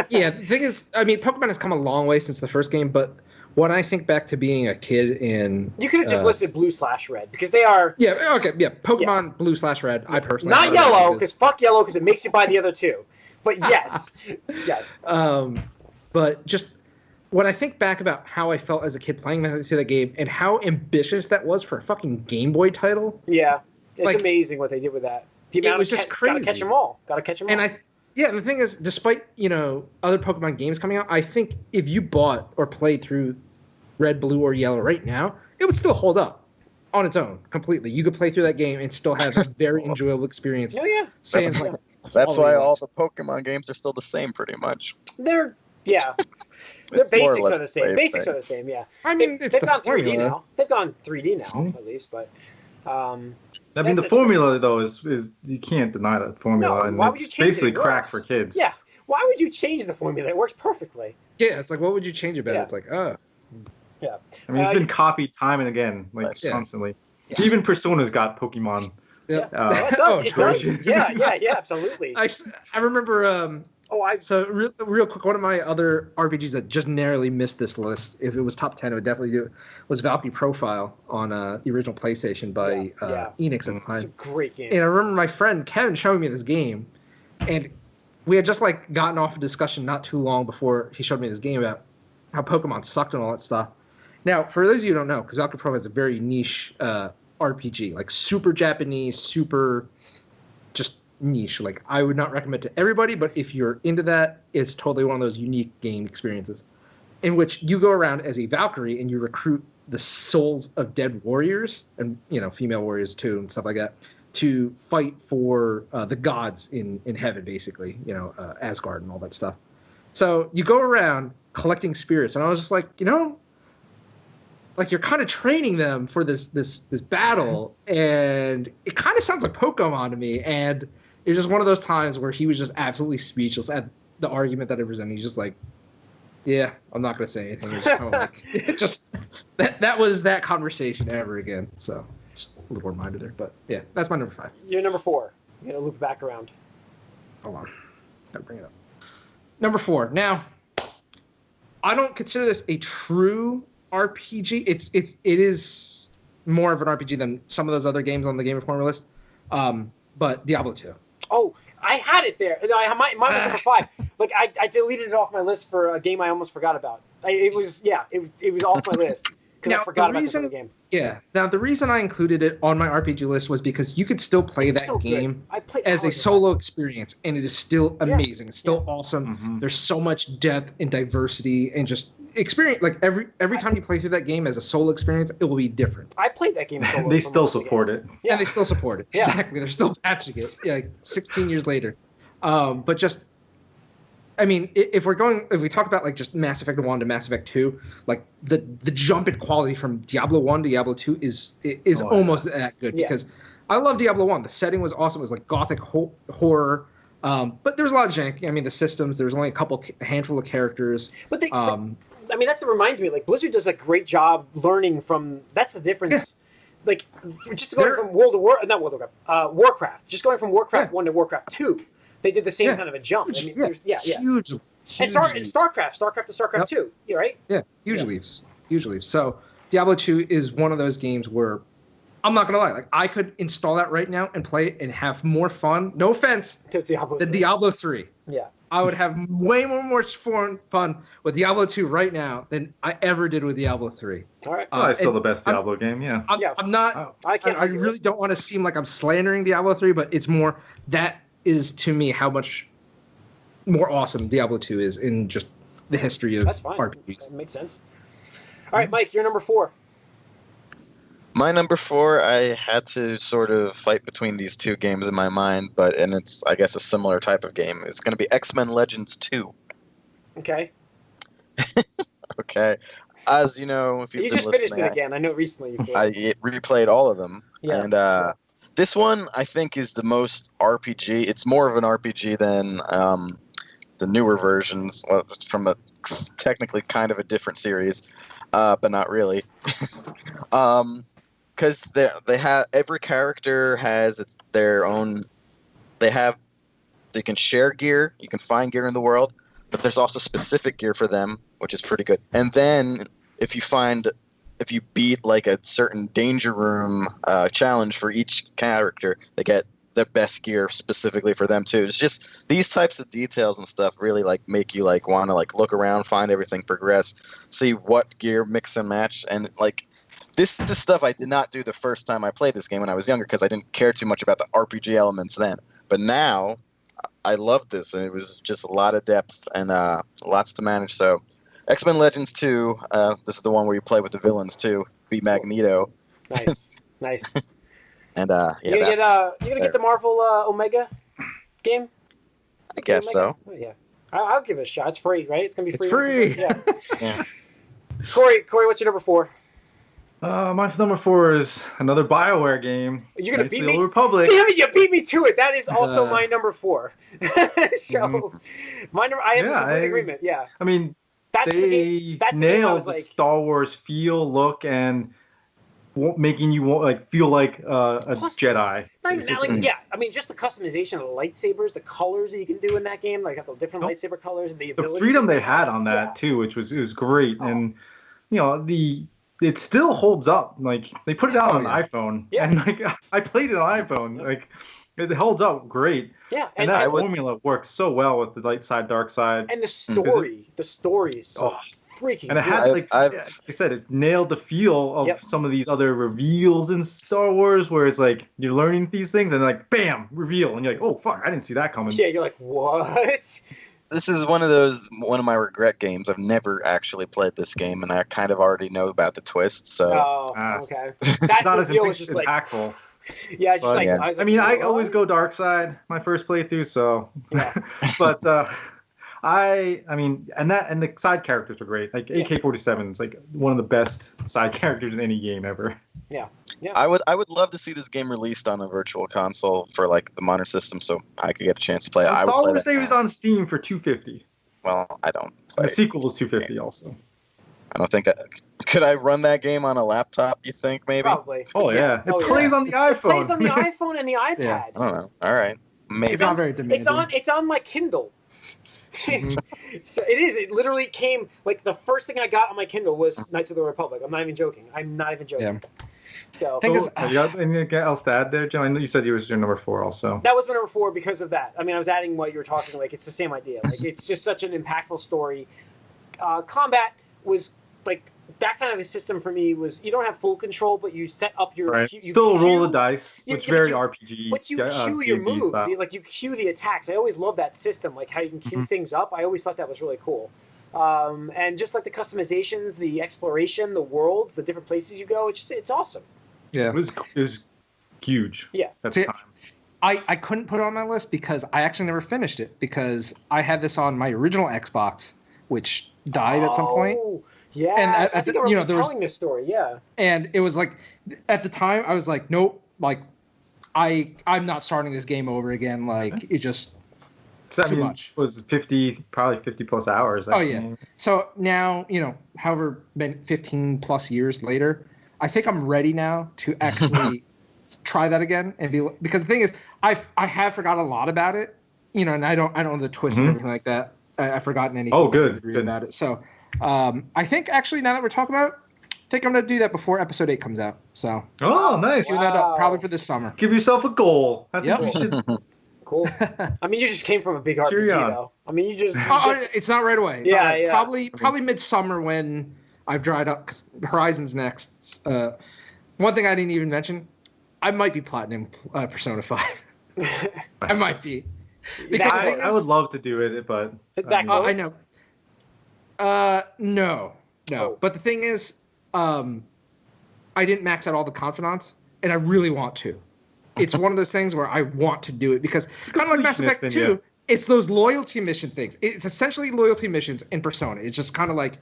Yeah, the thing is, I mean, Pokemon has come a long way since the first game, but when I think back to being a kid in... You could have just listed Blue/Red, because they are... Yeah, okay, yeah, Pokemon Blue/Red, I personally... Not Yellow, because fuck Yellow, because it makes you buy the other two. But yes, yes. But just when I think back about how I felt as a kid playing through the game and how ambitious that was for a fucking Game Boy title... Yeah, it's like, amazing what they did with that. The amount it was just crazy. Gotta catch them all. Gotta catch them all. And yeah, the thing is, despite, other Pokemon games coming out, I think if you bought or played through Red, Blue, or Yellow right now, it would still hold up on its own completely. You could play through that game and still have a very enjoyable experience. Oh, yeah. That's why all the Pokemon games are still the same, pretty much. Their basics are the same. Basics are the same, yeah. I mean, they've gone 3D now. They've gone 3D now, at least, but... I mean, the formula, though, is you can't deny that formula. No, and why would you it's change it? basically It crack works. for kids. Yeah. Why would you change the formula? It works perfectly. Yeah, it's like, what would you change about it? It's like, Yeah. I mean, it's been copied time and again, constantly. Yeah. Even Persona's got Pokemon. Yeah. It does. It does. version. Yeah, absolutely. I remember... So real quick, one of my other RPGs that just narrowly missed this list, if it was top 10, it would definitely do it, was Valkyrie Profile on the original PlayStation by Enix at the time. It's a great game. And I remember my friend Kevin showing me this game, and we had just gotten off a discussion not too long before he showed me this game about how Pokemon sucked and all that stuff. Now, for those of you who don't know, because Valkyrie Profile is a very niche RPG, like super Japanese, super just niche. Like, I would not recommend it to everybody, but if you're into that, it's totally one of those unique game experiences in which you go around as a Valkyrie and you recruit the souls of dead warriors and female warriors too and stuff like that to fight for the gods in heaven, basically, Asgard and all that stuff. So you go around collecting spirits, and I was just like, like you're kind of training them for this battle, and it kind of sounds like Pokemon to me. And it was just one of those times where he was just absolutely speechless at the argument that I presented. He's just like, yeah, I'm not going to say anything. It's just kind of like, just that was that conversation ever again. So just a little reminder there. But yeah, that's my number 5. You're number 4. You're going to loop it back around. Hold on. Gotta bring it up. Number 4. Now, I don't consider this a true RPG. It is more of an RPG than some of those other games on the Game Informer list. But Diablo 2. Oh, I had it there. Mine was number 5. Like I deleted it off my list for a game I almost forgot about. It was off my list because I forgot about this other game. Yeah. Now the reason I included it on my RPG list was because you could still play that game as a solo experience, and it is still amazing. It's still awesome. Mm-hmm. There's so much depth and diversity and just experience. Like every time you play through that game as a solo experience, it will be different. I played that game solo. They still support it. Yeah, they still support it. Yeah. Exactly. They're still patching it. Yeah, like 16 years later. But just, I mean, if we talk about like just Mass Effect 1 to Mass Effect 2, like the jump in quality from Diablo 1 to Diablo 2 is almost that good, because I love Diablo 1. The setting was awesome. It was like gothic horror. But there was a lot of jank. I mean, the systems, there was only a handful of characters. But I mean, that's what reminds me. Like, Blizzard does a great job learning from. That's the difference. Yeah. Like, just going from Warcraft. Just going from Warcraft 1 to Warcraft 2, they did the same kind of a jump. Huge, I mean, huge. And StarCraft to StarCraft 2. You're right. Yeah, huge leaps. So Diablo 2 is one of those games where I'm not gonna lie. Like, I could install that right now and play it and have more fun. No offense, than Diablo 3. Yeah. I would have way more fun with Diablo 2 right now than I ever did with Diablo 3. All right. It's still the best Diablo game, yeah. I'm not. I really don't want to seem like I'm slandering Diablo 3, but it's more that is to me how much more awesome Diablo 2 is in just the history of RPGs. That makes sense. All right, Mike, you're number 4. My number 4, I had to sort of fight between these two games in my mind, and it's, I guess, a similar type of game. It's going to be XMen Legends 2. Okay. Okay. As you know, if you just finished it again. I know recently you played. I replayed all of them. Yeah. And this one, I think, is the most RPG. It's more of an RPG than the newer versions, well, from a technically kind of a different series, but not really. Because they have every character has their own. They can share gear. You can find gear in the world, but there's also specific gear for them, which is pretty good. And then if you beat like a certain danger room challenge for each character, they get the best gear specifically for them too. It's just these types of details and stuff really like make you like want to like look around, find everything, progress, see what gear mix and match, and like this stuff I did not do the first time I played this game when I was younger because I didn't care too much about the RPG elements then. But now I love this, and it was just a lot of depth and lots to manage. So XMen Legends 2, this is the one where you play with the villains too, beat Magneto. Nice. And you gonna get the Marvel Omega game? I guess so. Oh, yeah, I'll give it a shot. It's free, right? It's gonna be free. It's free. Yeah. Yeah. Corey, what's your number 4? My number 4 is another BioWare game. You're gonna beat the me? Old Republic. Damn it, you beat me to it. That is also my number 4. So, my number. I am in complete agreement. Yeah. I mean, That's the game. That's nailed the the Star Wars feel, look, and making you feel like a Jedi. I mean, just the customization of the lightsabers, the colors that you can do in that game, like got the different lightsaber colors, and the freedom they had on that too, which was great, and it still holds up. Like they put it out on an iPhone, and like I played it on iPhone, like it holds up great. Yeah, and that formula works so well with the light side, dark side, and the story is so freaking. And it had like I said, it nailed the feel of some of these other reveals in Star Wars, where it's like you're learning these things, and like bam, reveal, and you're like, oh fuck, I didn't see that coming. Yeah, you're like, what? This is one of my regret games. I've never actually played this game, and I kind of already know about the twist. So, okay, that not as reveal was just impactful. Like, yeah, just like I was like, I always go dark side my first playthrough, so but and the side characters are great. Like AK-47 is like one of the best side characters in any game ever. Yeah. I would love to see this game released on a virtual console for like the modern system, so I could get a chance to play it. Star Wars Day was on Steam for $250. Well, I don't play. The sequel was $250 also. I don't think that. Could I run that game on a laptop? You think maybe? Probably. Oh yeah, it plays on the iPhone. It plays on the iPhone and the iPad. Yeah. I don't know. All right, maybe. It's not very demanding. It's on my Kindle. So it is. It literally came like the first thing I got on my Kindle was Knights of the Republic. I'm not even joking. Yeah. So you got anything else to add there, John? I know you said he was your number 4 also. That was my number 4 because of that. I mean, I was adding what you were talking. Like it's the same idea. Like it's just such an impactful story. Combat was like that kind of a system for me was you don't have full control, but you set up your still roll the dice, which very RPG. But you cue your moves, like you cue the attacks. I always love that system, like how you can cue things up. I always thought that was really cool. And just like the customizations, the exploration, the worlds, the different places you go, it's awesome. Yeah, it was huge. Yeah, at the time. I couldn't put it on my list because I actually never finished it because I had this on my original Xbox, which died at some point. Yeah, and I think I remember telling this story. Yeah, and it was like at the time I was like, nope, like I'm not starting this game over again. Like it just too much. Was probably 50 plus hours. Yeah. So now however, 15 plus years later, I think I'm ready now to actually try that again because the thing is I have forgotten a lot about it, and I don't know the twist or anything like that. I've forgotten anything. Oh, good about it. So. I think actually now that we're talking about it, I think I'm going to do that before episode 8 comes out. So nice. Do that up probably for this summer. Give yourself a goal. Cool. I mean, you just came from a big RPG though. I mean, you just it's not right away. Yeah. Probably midsummer when I've dried up. 'Cause Horizon's next. One thing I didn't even mention, I might be platinum Persona 5. I might be. Because I would love to do it, but I know. No. Oh. But the thing is, I didn't max out all the confidants, and I really want to. It's one of those things where I want to do it because kind of like Mass Effect 2, it's those loyalty mission things. It's essentially loyalty missions in Persona. It's just kind of like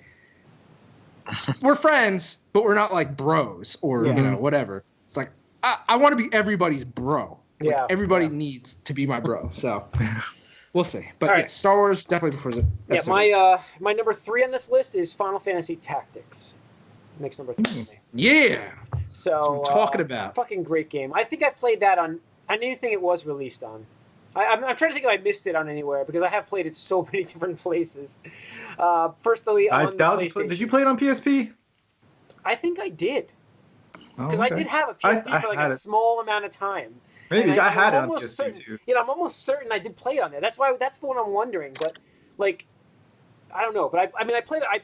we're friends, but we're not like bros or whatever. It's like I want to be everybody's bro. Like, everybody needs to be my bro. So we'll see. But All yeah, right. Star Wars definitely before Yeah, episode. my number 3 on this list is Final Fantasy Tactics. Makes number 3 for me. Yeah. So That's what I'm talking about. Fucking great game. I think I've played that on anything it was released on. I'm trying to think if I missed it on anywhere because I have played it so many different places. Firstly, I on the doubt PlayStation. did you play it on PSP? I think I did because Oh, I did have a PSP I for like a had it. small amount of time. Maybe And I had it on almost PSP certain, too. Yeah, I'm almost certain I did play it on there. That's the one I'm wondering. But like, I don't know. But I mean, I played it.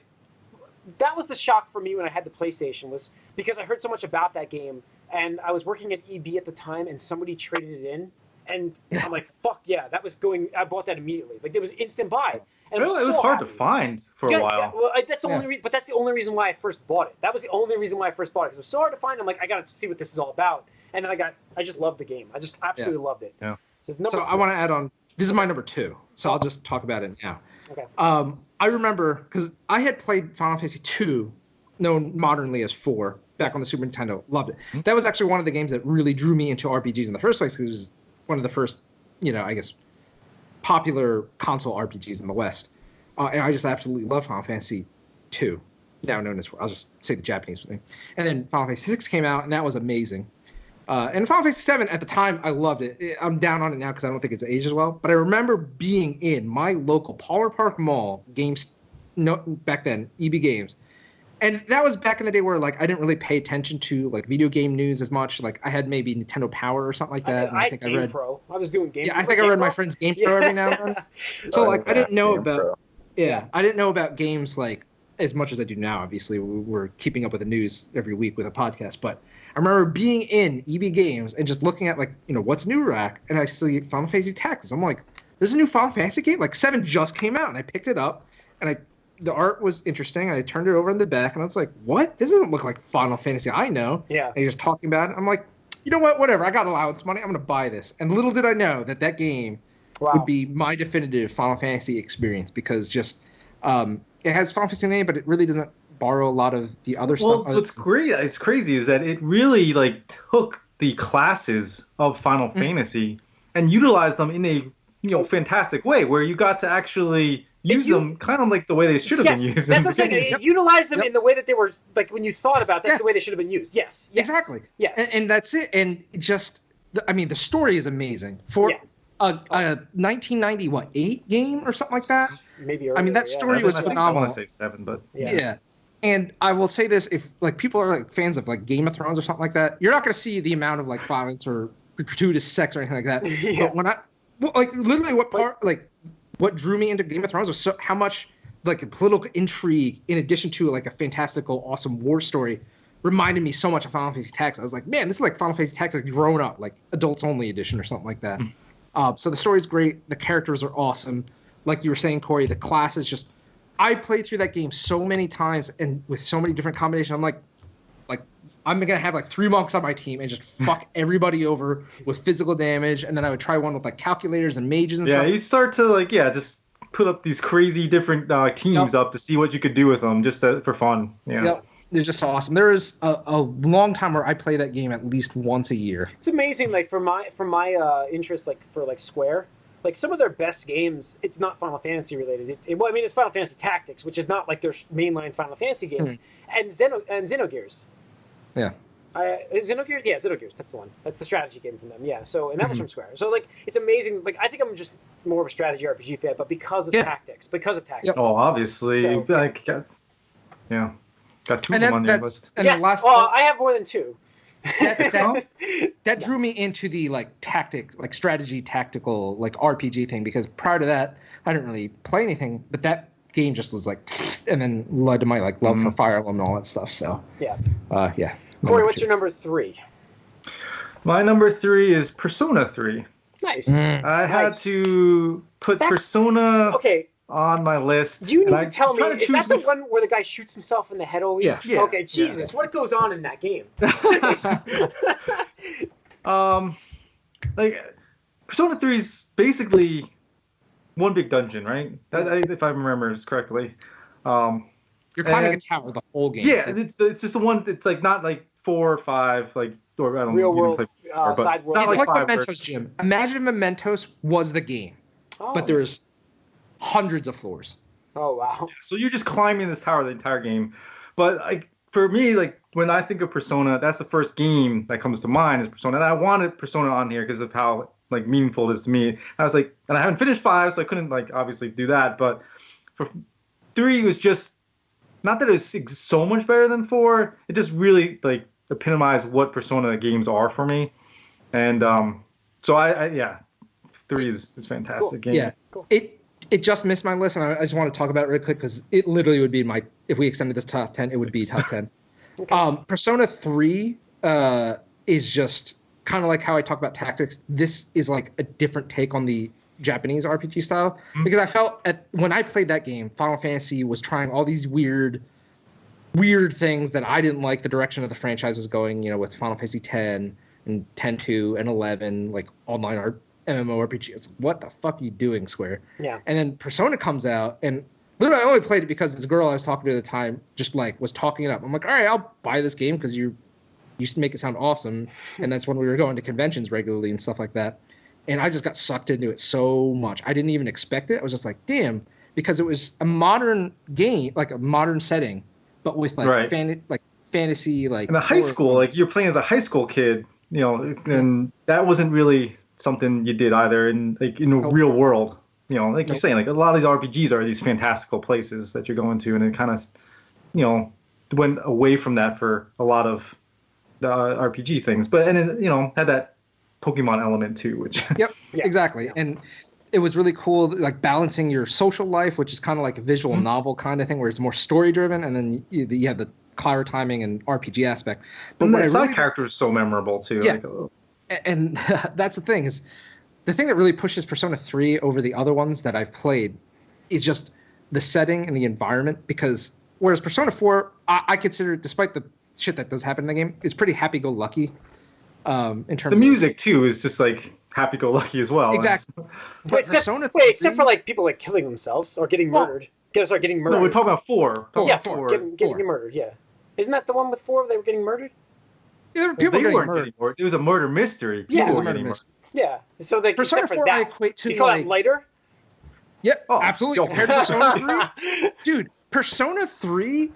That was the shock for me when I had the PlayStation was because I heard so much about that game, and I was working at EB at the time, and somebody traded it in, and I'm like, fuck yeah, that was going. I bought that immediately. Like it was instant buy. And Well, it was hard to find for a while. Yeah, well, that's the only but that's the only reason why I first bought it. That was the only reason why I first bought it. Because it was so hard to find. I'm like, I got to see what this is all about. And then I just loved the game. I just absolutely loved it. Yeah. So I want to add on. This is my number 2. So I'll just talk about it now. Okay. I remember because I had played Final Fantasy 2, known modernly as 4, back on the Super Nintendo. Loved it. That was actually one of the games that really drew me into RPGs in the first place because it was one of the first, I guess, popular console RPGs in the West. And I just absolutely love Final Fantasy 2, now known as 4. I'll just say the Japanese name. And then Final Fantasy 6 came out, and that was amazing. And Final Fantasy 7, at the time, I loved it. I'm down on it now because I don't think it's aged as well. But I remember being in my local Palmer Park Mall back then, EB Games. And that was back in the day where, like, I didn't really pay attention to, like, video game news as much. Like, I had maybe Nintendo Power or something like that. I think I read Pro. I was doing Game. Yeah, I think I read my friend's Game Pro every now and then. So, like, I didn't know about... Yeah, I didn't know about games, like, as much as I do now. Obviously, we're keeping up with the news every week with a podcast. But I remember being in EB Games and just looking at, like, what's new rack? And I see Final Fantasy Tactics. I'm like, there's a new Final Fantasy game? Like, 7 just came out. And I picked it up, and the art was interesting. I turned it over in the back, and I was like, what? This doesn't look like Final Fantasy I know. Yeah. And he was talking about it. I'm like, you know what? Whatever. I got allowance money. I'm going to buy this. And little did I know that game would be my definitive Final Fantasy experience because just it has Final Fantasy name, but it really doesn't borrow a lot of the other stuff. Well, what's great, it's crazy, is that it really like took the classes of Final Fantasy and utilized them in a fantastic way, where you got to actually use them kind of like the way they should have been used. That's what I'm saying. It utilized them in the way that they were, like when you thought about that's the way they should have been used. Yes. Exactly. Yes. And that's it. And just, the story is amazing. For a 1998 game or something like that. Maybe earlier, I mean, that story was phenomenal. I want to say 7, but yeah. And I will say this: if like people are like fans of like Game of Thrones or something like that, you're not going to see the amount of like violence or gratuitous sex or anything like that. But when literally what drew me into Game of Thrones was how much like political intrigue, in addition to like a fantastical, awesome war story, reminded me so much of Final Fantasy Tactics. I was like, man, this is like Final Fantasy Tactics like grown up, like adults only edition or something like that. So the story's great. The characters are awesome. Like you were saying, Corey, the class is just... I played through that game so many times and with so many different combinations. I'm like I'm going to have like 3 monks on my team and just fuck everybody over with physical damage. And then I would try one with like calculators and mages and stuff. Yeah, you start to just put up these crazy different teams up to see what you could do with them just for fun. Yeah. Yep. They're just awesome. There is a long time where I play that game at least once a year. It's amazing, like for my interest, like for like Square, like some of their best games, it's not Final Fantasy related. Well, I mean, it's Final Fantasy Tactics, which is not like their mainline Final Fantasy games, and Xenogears. Yeah. Xenogears, yeah, Xenogears. That's the one. That's the strategy game from them. Yeah. So, and that was from Square. So, like, it's amazing. Like, I think I'm just more of a strategy RPG fan, but because of tactics. Yep. Oh, obviously, So, got 2 of them on your list. And yes. the last I have more than 2. That drew me into the like tactics, like strategy, tactical, like RPG thing, because prior to that, I didn't really play anything, but that game just was like, and then led to my like love for Fire Emblem and all that stuff. So yeah. Corey, what's your number 3? My number 3 is Persona 3. Nice. I had to put Persona on my list. You need to tell me, is that the one where the guy shoots himself in the head always? Yeah. Okay, Jesus, what goes on in that game? Like, Persona 3 is basically one big dungeon, right? If I remember this correctly. You're climbing a tower the whole game. Yeah, it's just the one. It's like not like 4 or 5, like, or I don't Real know, world, side world. not It's like five Mementos, Jim. Imagine Mementos was the game. Oh. but there's hundreds of floors. Oh wow. So you're just climbing this tower the entire game. But like for me, like when I think of Persona, that's the first game that comes to mind is Persona. And I wanted Persona on here because of how like meaningful it is to me. I was like, and I haven't finished 5, so I couldn't like obviously do that. But for 3 was just not that it was so much better than 4. It just really like epitomized what Persona games are for me. And so I yeah, 3 is fantastic Cool. game. Yeah, Cool. It just missed my list, and I just want to talk about it real quick because it literally would be if we extended this top 10, it would be top 10. Okay. Persona 3 is just kind of like how I talk about tactics. This is like a different take on the Japanese RPG style because I felt when I played that game, Final Fantasy was trying all these weird things that I didn't like the direction of the franchise was going, with Final Fantasy 10 and 10-2 and 11, like online MMORPG. It's like, what the fuck are you doing, Square? Yeah. And then Persona comes out, and literally I only played it because this girl I was talking to at the time just like was talking it up. I'm like, all right, I'll buy this game because you used to make it sound awesome, and that's when we were going to conventions regularly and stuff like that. And I just got sucked into it so much. I didn't even expect it. I was just like, damn, because it was a modern game, like a modern setting, but with like fantasy, like in a high school, like you're playing as a high school kid, and that wasn't really something you did either in the real world. Like you're saying, like a lot of these RPGs are these fantastical places that you're going to, and it kind of, went away from that for a lot of the RPG things. But and it, had that Pokemon element too, which. Yep, exactly, and it was really cool, like balancing your social life, which is kind of like a visual novel kind of thing, where it's more story driven, and then you have the cloud timing and RPG aspect. But the side character is so memorable too. Yeah. And that's the thing is, the thing that really pushes Persona 3 over the other ones that I've played is just the setting and the environment. Because whereas Persona 4, I consider, despite the shit that does happen in the game, is pretty happy-go-lucky. In terms the music too is just like happy-go-lucky as well. Exactly. Except for like people like killing themselves or getting murdered. Getting murdered. No, we're talking about 4. Yeah, 4. Getting murdered. Yeah. Isn't that the one with 4 where they were getting murdered? Yeah, they weren't getting murdered. It was a murder mystery. Yeah, People were getting murdered. Yeah. So they Persona 4 I equate to you call like that lighter? Yeah, absolutely. Compared to Persona 3, dude, Persona 3,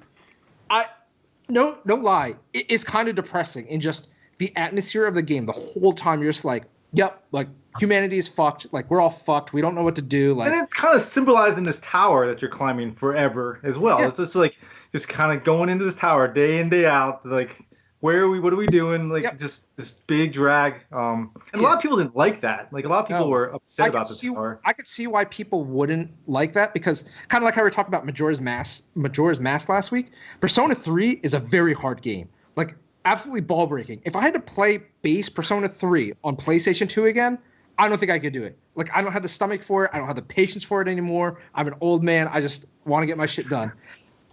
no lie, it's kind of depressing in just the atmosphere of the game. The whole time you're just like, yep, like humanity is fucked. Like we're all fucked. We don't know what to do. Like, and it's kind of symbolized in this tower that you're climbing forever as well. Yeah. It's just like just kind of going into this tower day in day out. Like, where are we? What are we doing? Like, just this big drag. And a lot of people didn't like that. Like, a lot of people were upset about this tower. I could see why people wouldn't like that because kind of like how we were talking about Majora's Mask last week. Persona 3 is a very hard game. Like, absolutely ball breaking. If I had to play base Persona 3 on PlayStation 2 again, I don't think I could do it. Like, I don't have the stomach for it. I don't have the patience for it anymore. I'm an old man. I just want to get my shit done.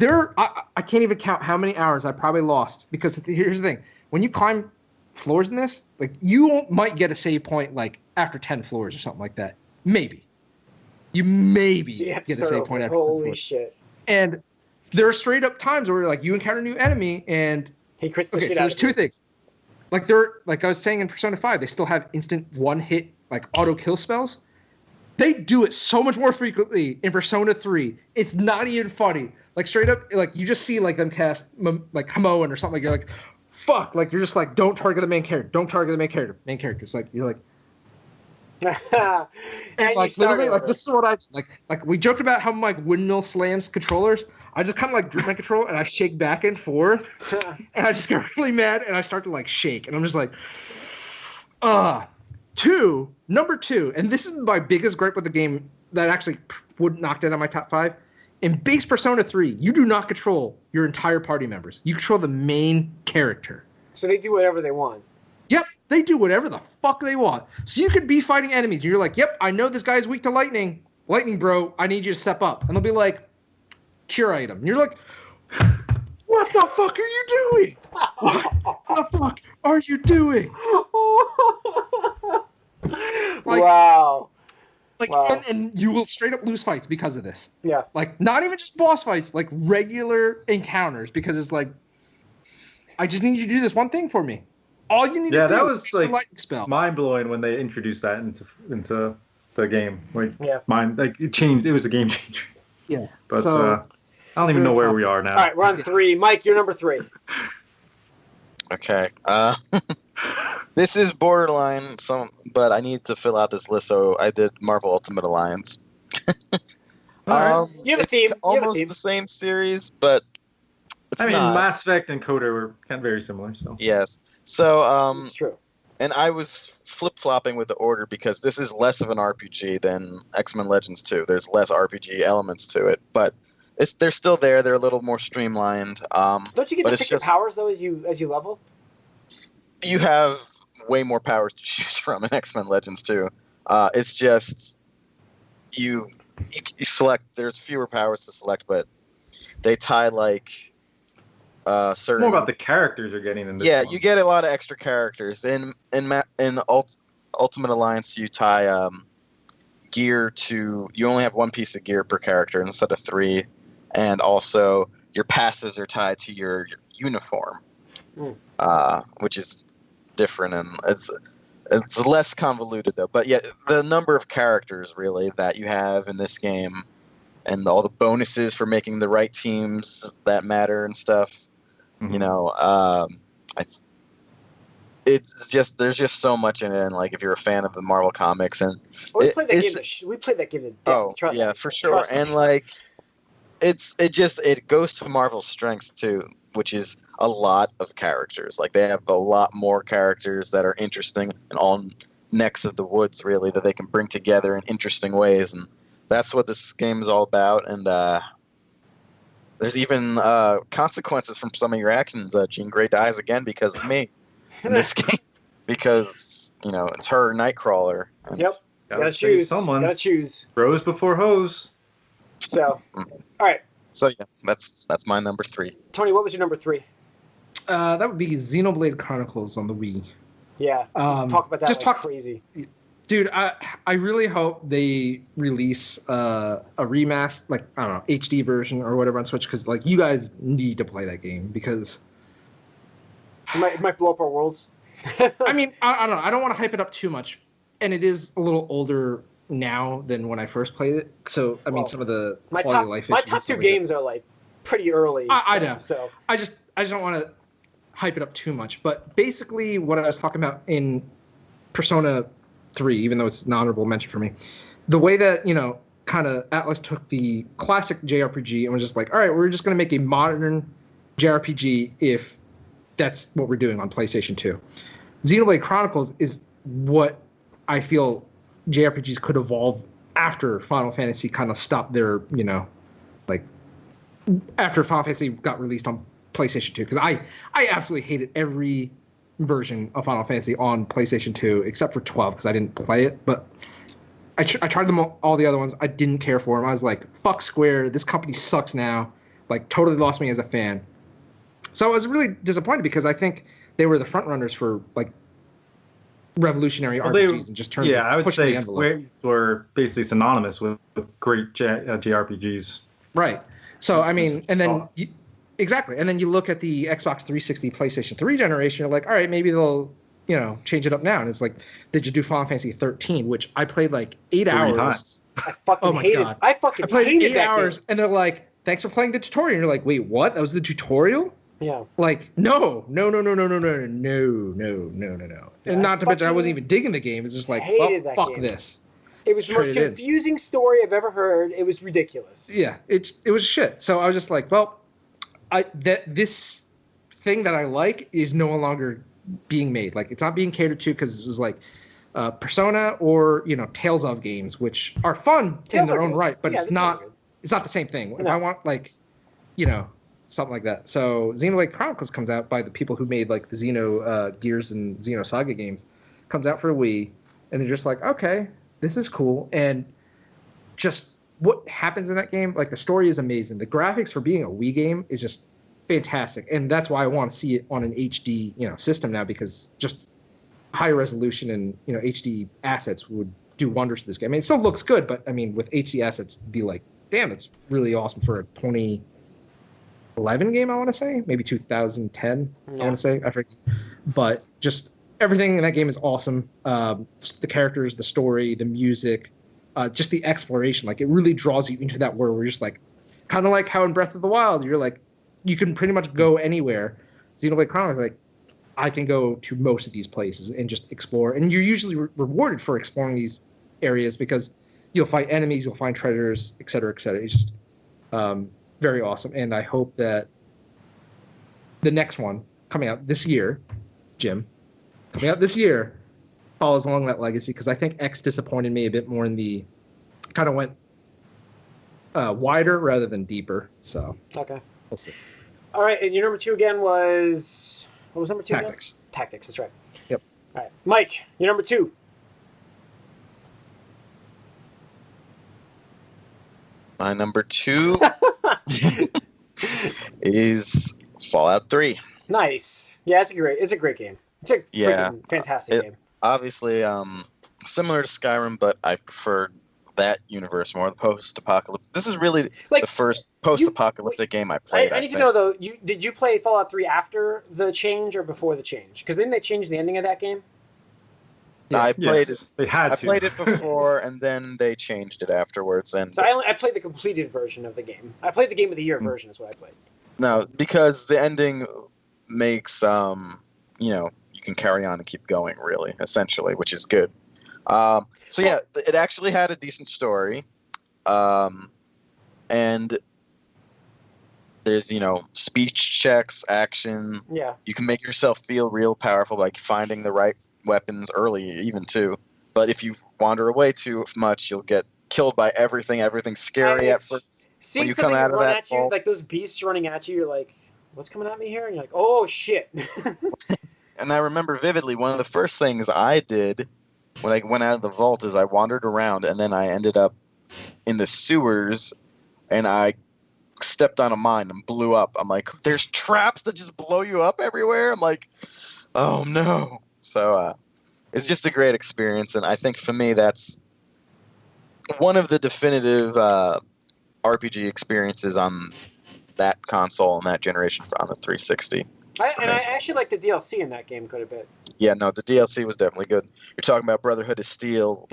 I can't even count how many hours I probably lost because here's the thing: when you climb floors in this, like you might get a save point like after 10 floors or something like that. Maybe you get a save point after 10 floors. Holy shit! And there are straight up times where like you encounter a new enemy and he crits the shit so out there's of two you. things. Like like I was saying in Persona 5, they still have instant one hit like auto kill spells. They do it so much more frequently in Persona 3. It's not even funny. Like straight up, like you just see like them cast like Hamoan or something. Like you're like, fuck. Like you're just like, don't target the main character. Don't target the main character. Main character. It's like you're like, and like literally, like this is what I like. We joked about how like windmill slams controllers. I just kind of like grip my control and I shake back and forth, and I just get really mad and I start to like shake, and I'm just like, Number two, and this is my biggest gripe with the game that actually would knock it out of my top 5. In base Persona 3, you do not control your entire party members. You control the main character. So they do whatever they want. Yep, they do whatever the fuck they want. So you could be fighting enemies, and you're like, yep, I know this guy's weak to lightning. Lightning, bro, I need you to step up. And they'll be like, cure item. And you're like, what the fuck are you doing? What the fuck are you doing? Like, wow. Like, wow. And you will straight up lose fights because of this. Yeah. Like, not even just boss fights, like regular encounters, because it's like, I just need you to do this one thing for me. All you need to do that is was a like lightning spell. mind blowing when they introduced that into the game. Like Yeah. mine, like it changed. It was a game changer. Yeah. But So, I don't even know where we are now. All right, we're on 3. Mike, you're number 3. Okay. This is borderline but I need to fill out this list, so I did Marvel Ultimate Alliance. All right. You have a it's theme. Almost the same series, but it's I mean, not. Mass Effect and Coda were kind of very similar. So Yes. So It's true. and I was flip-flopping with the order because this is less of an RPG than XMen Legends 2. There's less RPG elements to it, but they're still there. They're a little more streamlined. Don't you get but to it's pick your just- powers though as you level? You have way more powers to choose from in X-Men Legends 2. It's just you select. There's fewer powers to select, but they tie like it's certain. more about the characters you're getting in this. Yeah, one. you get a lot of extra characters. In Ultimate Alliance, you tie gear to. You only have one piece of gear per character instead of 3, and also your passives are tied to your uniform, which is different, and it's less convoluted though. But yeah, the number of characters really that you have in this game, and all the bonuses for making the right teams that matter and stuff. You know, it's just there's just so much in it. And like if you're a fan of the Marvel comics, and We played that game. We played that game to death. Trust yeah, me. for sure. Trust me. And like it goes to Marvel's strengths too, which is a lot of characters. Like they have a lot more characters that are interesting and all necks of the woods really that they can bring together in interesting ways, and that's what this game is all about. And there's even consequences from some of your actions. Jean Grey dies again because of me in this game, because it's her Nightcrawler. And Yep. Gotta save choose. someone. Gotta choose. Rose before hose. So, all right, So yeah, that's my number 3. Tony, what was your number 3? that would be Xenoblade Chronicles on the Wii. Yeah. Talk about that just like talk- crazy. Dude, I really hope they release a remaster, like, I don't know, HD version or whatever on Switch, because, like, you guys need to play that game, because... It might blow up our worlds. I mean, I don't know. I don't want to hype it up too much, and it is a little older now than when I first played it, so, I mean, some of the quality of life My issues top and stuff 2 like games are, like, pretty early. I know. So I just don't want to hype it up too much, but basically what I was talking about in Persona 3, even though it's an honorable mention for me, the way that, kind of Atlas took the classic JRPG and was just like, all right, we're just going to make a modern JRPG if that's what we're doing on PlayStation 2. Xenoblade Chronicles is what I feel JRPGs could evolve after Final Fantasy kind of stopped their, like, after Final Fantasy got released on PlayStation 2, because I absolutely hated every version of Final Fantasy on PlayStation 2 except for 12 because I didn't play it, but I tried them all the other ones. I didn't care for them. I was like, fuck Square, this company sucks now. Like, totally lost me as a fan. So I was really disappointed because I think they were the front runners for, like, revolutionary RPGs and just turned Yeah, I would pushing say the envelope. Square were basically synonymous with great JRPGs. Right. So, I mean, and then... Exactly. And then you look at the Xbox 360, PlayStation 3 generation, you're like, all right, maybe they'll, change it up now. And it's like, did you do Final Fantasy 13, which I played like 8 hours. Times. I fucking Oh my hated. God. I fucking I played hated 8 that hours, game. and they're like, thanks for playing the tutorial. And you're like, wait, what? That was the tutorial? Yeah. Like, no. And not to mention, I wasn't even digging the game. It's just like, hated well, that fuck game. this. It was the most Traded in. confusing story I've ever heard. It was ridiculous. Yeah, it was shit. So I was just like, well, this thing that I like is no longer being made. Like, it's not being catered to because it was like Persona or Tales of games, which are fun in their own right, but it's not the same thing. If I want like something like that. So Xenoblade Chronicles comes out by the people who made like the Xeno Gears and Xeno Saga games, comes out for Wii, and they're just like, okay, this is cool, and just what happens in that game, like the story is amazing. The graphics for being a Wii game is just fantastic, and that's why I want to see it on an HD system now, because just high resolution and HD assets would do wonders to this game. I mean, it still looks good, but I mean, with HD assets, it'd be like, damn, it's really awesome for a 2011 game. I want to say maybe 2010. I want to say, I forget, but just everything in that game is awesome. The characters, the story, the music, just the exploration. Like, it really draws you into that world where you're just like, kind of like how in Breath of the Wild, you're like, you can pretty much go anywhere. Xenoblade Chronicles, like, I can go to most of these places and just explore. And you're usually rewarded for exploring these areas because you'll fight enemies, you'll find treasures, et cetera, et cetera. It's just very awesome. And I hope that the next one coming out this year, Jim, coming out this year, follows along that legacy, because I think X disappointed me a bit more in the kind of went wider rather than deeper. So Okay. we'll see. All right, and your number 2 again was... What was number 2 Tactics. again? Tactics, that's right. Yep. All right. Mike, your number 2. My number 2 is Fallout 3. Nice. Yeah, it's a great game. It's a freaking fantastic game. Obviously, similar to Skyrim, but I prefer that universe more. The post-apocalyptic. This is really the first post-apocalyptic game I played. I need to know though. Did you play Fallout 3 after the change or before the change? Because then they changed the ending of that game. Yeah. I played it. They had I to. played it before, and then they changed it afterwards. And So I played the completed version of the game. I played the Game of the Year version. Is what I played. no, because the ending makes you can carry on and keep going, really, essentially, which is good. So yeah, it actually had a decent story, and there's speech checks, action. Yeah. You can make yourself feel real powerful, like finding the right weapons early, even too. But if you wander away too much, you'll get killed by everything. Everything's scary at first. Seeing you something come out of run that at you, vault. like those beasts running at you, you're like, "What's coming at me here?" And you're like, "Oh shit!" And I remember vividly one of the first things I did when I went out of the vault is I wandered around, and then I ended up in the sewers, and I stepped on a mine and blew up. I'm like, there's traps that just blow you up everywhere. I'm like, oh no. So it's just a great experience, and I think for me that's one of the definitive RPG experiences on that console and that generation on the 360. I actually like the DLC in that game quite a bit. Yeah, no, the DLC was definitely good. You're talking about Brotherhood of Steel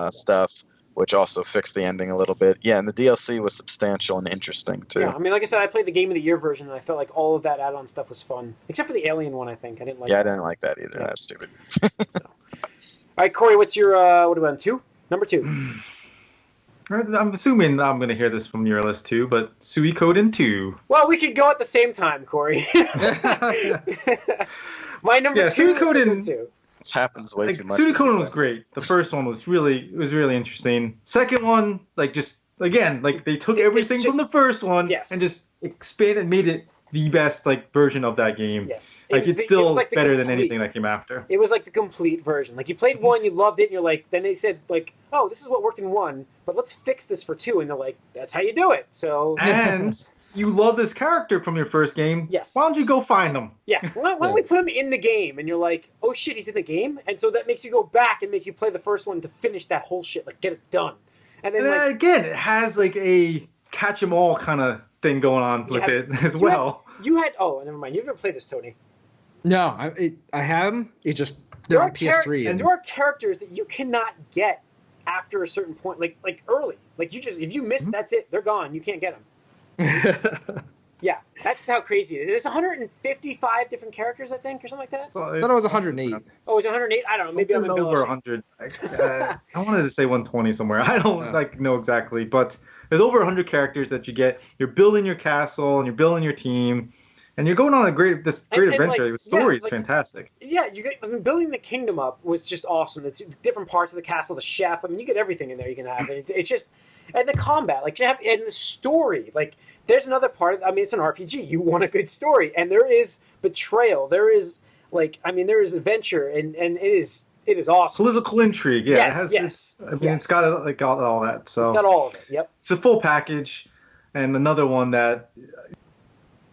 stuff, which also fixed the ending a little bit. Yeah, and the DLC was substantial and interesting, too. Yeah, I mean, like I said, I played the Game of the Year version, and I felt like all of that add-on stuff was fun. Except for the Alien one, I think. I didn't like that. I didn't like that either. Yeah. That's stupid. So. All right, Corey, what's your, what are we on, 2? Number 2. I'm assuming I'm going to hear this from your list too, but Suikoden 2. Well, we could go at the same time, Corey. My number 2 is Suikoden 2. This happens way too much. Suikoden was great. The first one was really interesting. Second one, they took everything from the first one and just expanded, made it the best version of that game. Yes. It's still better than anything that came after. It was like the complete version. Like you played 1, you loved it, and you're like, then they said oh, this is what worked in 1, but let's fix this for 2, and they're like, that's how you do it. So and you love this character from your first game. Yes. Why don't you go find him? Yeah. Why don't we put him in the game? And you're like, oh shit, he's in the game, and so that makes you go back and make you play the first one to finish that whole shit, get it done. And then again, it has a catch 'em all kind of thing going on with it as well. Never mind. You've never played this, Tony. No, I have. It just they're on PS3. And there are characters that you cannot get after a certain point, like early. If you miss, that's it. They're gone. You can't get them. Yeah, that's how crazy it is. There's 155 different characters, I think, or something like that. I thought it was 108. Oh, it's 108. I don't know. Maybe I'm over embellishing. 100. I wanted to say 120 somewhere. I don't know exactly, but there's over 100 characters that you get. You're building your castle and you're building your team, and you're going on a great adventure. The story is fantastic. Yeah, building the kingdom up was just awesome. The different parts of the castle, the chef. I mean, you get everything in there you can have. And it's just, and the combat, and the story, There's another part it's an RPG. You want a good story, and there is betrayal. There is there is adventure, and it is awesome. Political intrigue, yeah. Yes. It's got all that. So it's got all of it. Yep. It's a full package, and another one that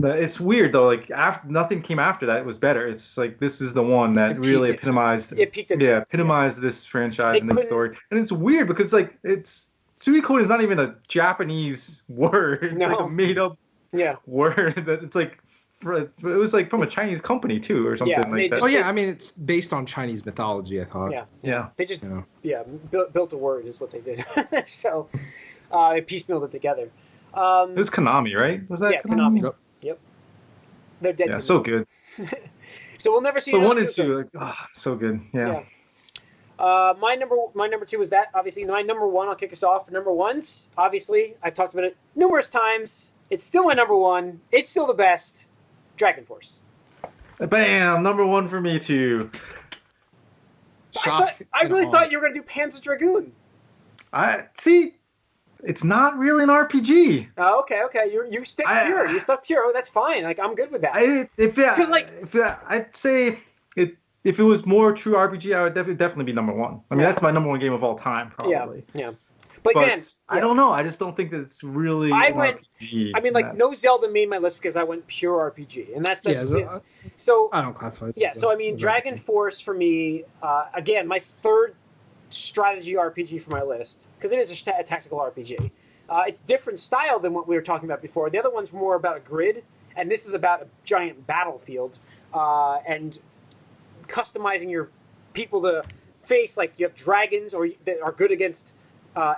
it's weird though. Nothing came after that. It was better. It's this is the one that really epitomized. It peaked. Epitomized this franchise and this story, and it's weird because it's. Suikoden is not even a Japanese word. It's a made-up word that it's was like from a Chinese company too, or something Yeah, like they that. just- Oh yeah, I mean it's based on Chinese mythology. I thought. Yeah. Yeah. They just You know. built a word is what they did. So they piecemealed it together. It was Konami, right? Was that Yeah, Konami? Konami. Yep. They're dead. Yeah, to so me. good. So we'll never see. But another 1 and Suka. 2, like, so good. Yeah. My number 2 was that. Obviously, my number 1. I'll kick us off. Number 1's obviously I've talked about it numerous times. It's still my number 1. It's still the best. Dragon Force. Bam! Number 1 for me too. Shock I and really awe. thought you were gonna do Panzer Dragoon. I see. It's not really an RPG. Oh, okay. You stick pure. You stuck pure. Oh, that's fine. Like I'm good with that. I'd say it. If it was more true RPG, I would definitely be number 1. I mean, that's my number 1 game of all time, probably. Yeah. But man, I don't know. I just don't think that it's really an RPG. I mean, like no Zelda made my list because I went pure RPG, and that's so. I don't classify it. Yeah, so I mean, Dragon Force for me, again, my third strategy RPG for my list because it is a tactical RPG. It's different style than what we were talking about before. The other one's more about a grid, and this is about a giant battlefield and customizing your people to face. Like you have dragons that are good against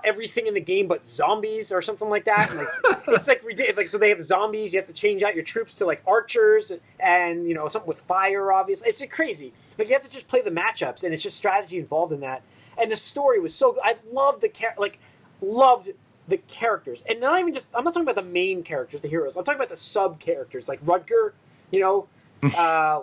everything in the game but zombies or something like that. And it's like ridiculous. Like so they have zombies. You have to change out your troops to like archers and something with fire. Obviously, it's crazy. Like you have to just play the matchups, and it's just strategy involved in that. And the story was so good. I loved loved the characters, and not even just. I'm not talking about the main characters, the heroes. I'm talking about the sub characters like Rutger.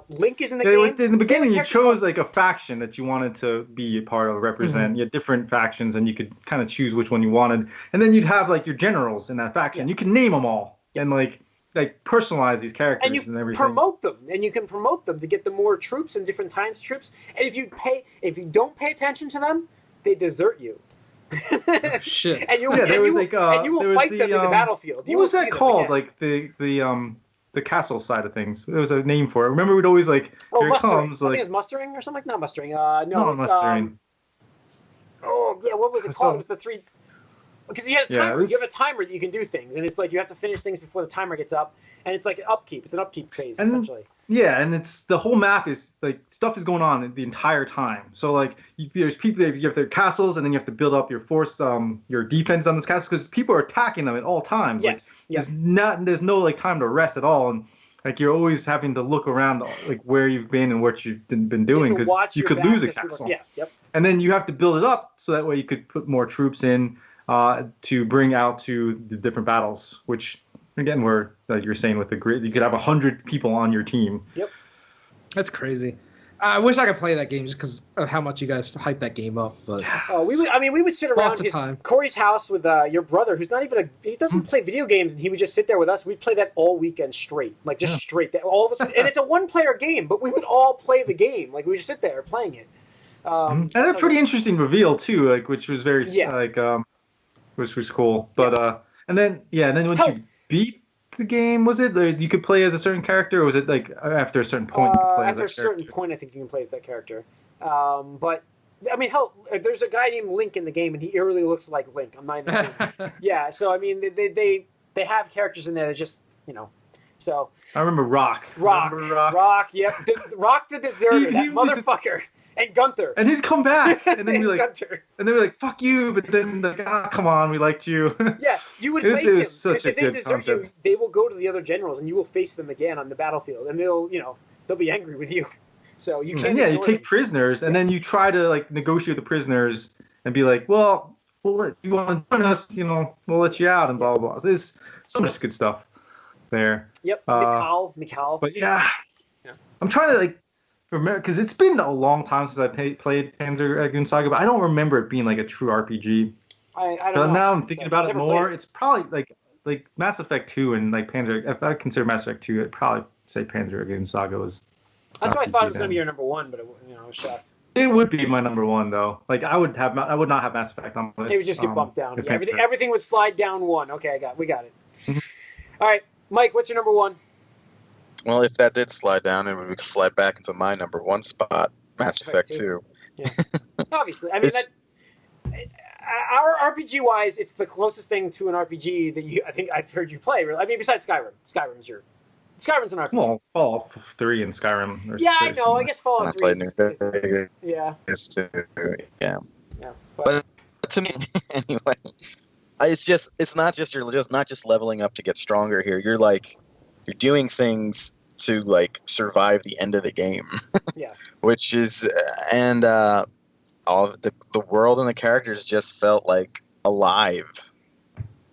Link is in the game. In the beginning, you chose like a faction that you wanted to be a part of, represent. Mm-hmm. You had different factions, and you could kind of choose which one you wanted. And then you'd have like your generals in that faction. Yeah. You can name them all and like personalize these characters and everything. Promote them, and you can promote them to get the more troops and different kinds of troops. And if you don't pay attention to them, they desert you. Oh, shit. And you will fight them in the battlefield. What was that called? Like the castle side of things. There was a name for it. Remember, we'd always like, here it comes. I think it's mustering or something. Not mustering. No, it's mustering. What was it called? It was the 3. Because you had a timer. You have a timer that you can do things, and it's like you have to finish things before the timer gets up, and it's like an upkeep. It's an upkeep phase essentially. Yeah, and it's the whole map is like stuff is going on the entire time. So like there's people you have their castles, and then you have to build up your force, your defense on those castles because people are attacking them at all times. Yes. Like, there's no like time to rest at all, and like you're always having to look around like where you've been and what you've been doing because you could lose a castle. And then you have to build it up so that way you could put more troops in to bring out to the different battles, which. Again, where like you're saying with the grid, you could have 100 people on your team. Yep, that's crazy. I wish I could play that game just because of how much you guys hype that game up. But we would sit around Corey's house with your brother, who's not even he doesn't play video games, and he would just sit there with us. We'd play that all weekend straight, like straight. All of us, and it's a one-player game, but we would all play the game. Like we would just sit there playing it. And a pretty interesting reveal too, like which was very which was cool. But and then once you beat the game, was it you could play as a certain character, or was it like after a certain point you could play after a certain point I think you can play as that character, but I mean there's a guy named Link in the game and he eerily looks like Link. I'm not even kidding. Yeah, so I mean they have characters in there that just so I remember Rock, yep, Rock the deserter, that motherfucker. And Gunther. And he'd come back, and then you're like, Gunther. And they were like, "Fuck you!" But then like, come on, we liked you. Yeah, you would face him because if they desert you, they will go to the other generals, and you will face them again on the battlefield, and they'll be angry with you. So you can't. Yeah, you take prisoners, and then you try to like negotiate with the prisoners and be like, "Well, you want to join us? We'll let you out," and blah blah blah. There's so much good stuff there. Yep, Mikhail. But yeah, I'm trying to remember because it's been a long time since I played Panzer Dragoon Saga, but I don't remember it being like a true RPG. I don't know. Now I'm thinking about it more. It's probably like Mass Effect 2 and like Panzer. If I consider Mass Effect 2, I'd probably say Panzer Dragoon Saga was. That's why I thought it was going to be your number 1, but I was shocked. It would be my number 1 though. Like I would not have Mass Effect on the list. It would just get bumped down. Yeah, everything would slide down 1. Okay, we got it. All right, Mike, what's your number 1? Well, if that did slide down, it would slide back into my number 1 spot, Mass Effect 2. Yeah. Obviously. I mean, our RPG-wise, it's the closest thing to an RPG that I think I've heard you play. I mean, besides Skyrim. Skyrim's your Skyrim's an RPG. Well, Fallout 3 and Skyrim. Yeah, I know. I guess Fallout I 3 played is... New Yeah. Vegas too. Yeah. Yeah. But to me, anyway, it's not just not just leveling up to get stronger here. You're doing things to like survive the end of the game. Yeah. Which is all of the world and the characters just felt like alive,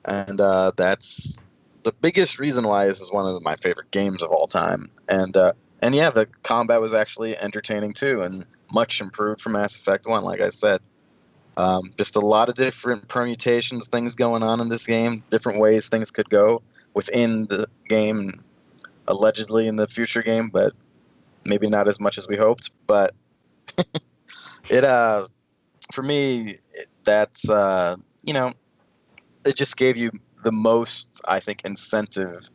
and that's the biggest reason why this is one of my favorite games of all time. And yeah, the combat was actually entertaining too, and much improved from Mass Effect 1, like I said. Just a lot of different permutations, things going on in this game, different ways things could go within the game, allegedly in the future game, but maybe not as much as we hoped. But it for me, that's it just gave you the most, I think, incentive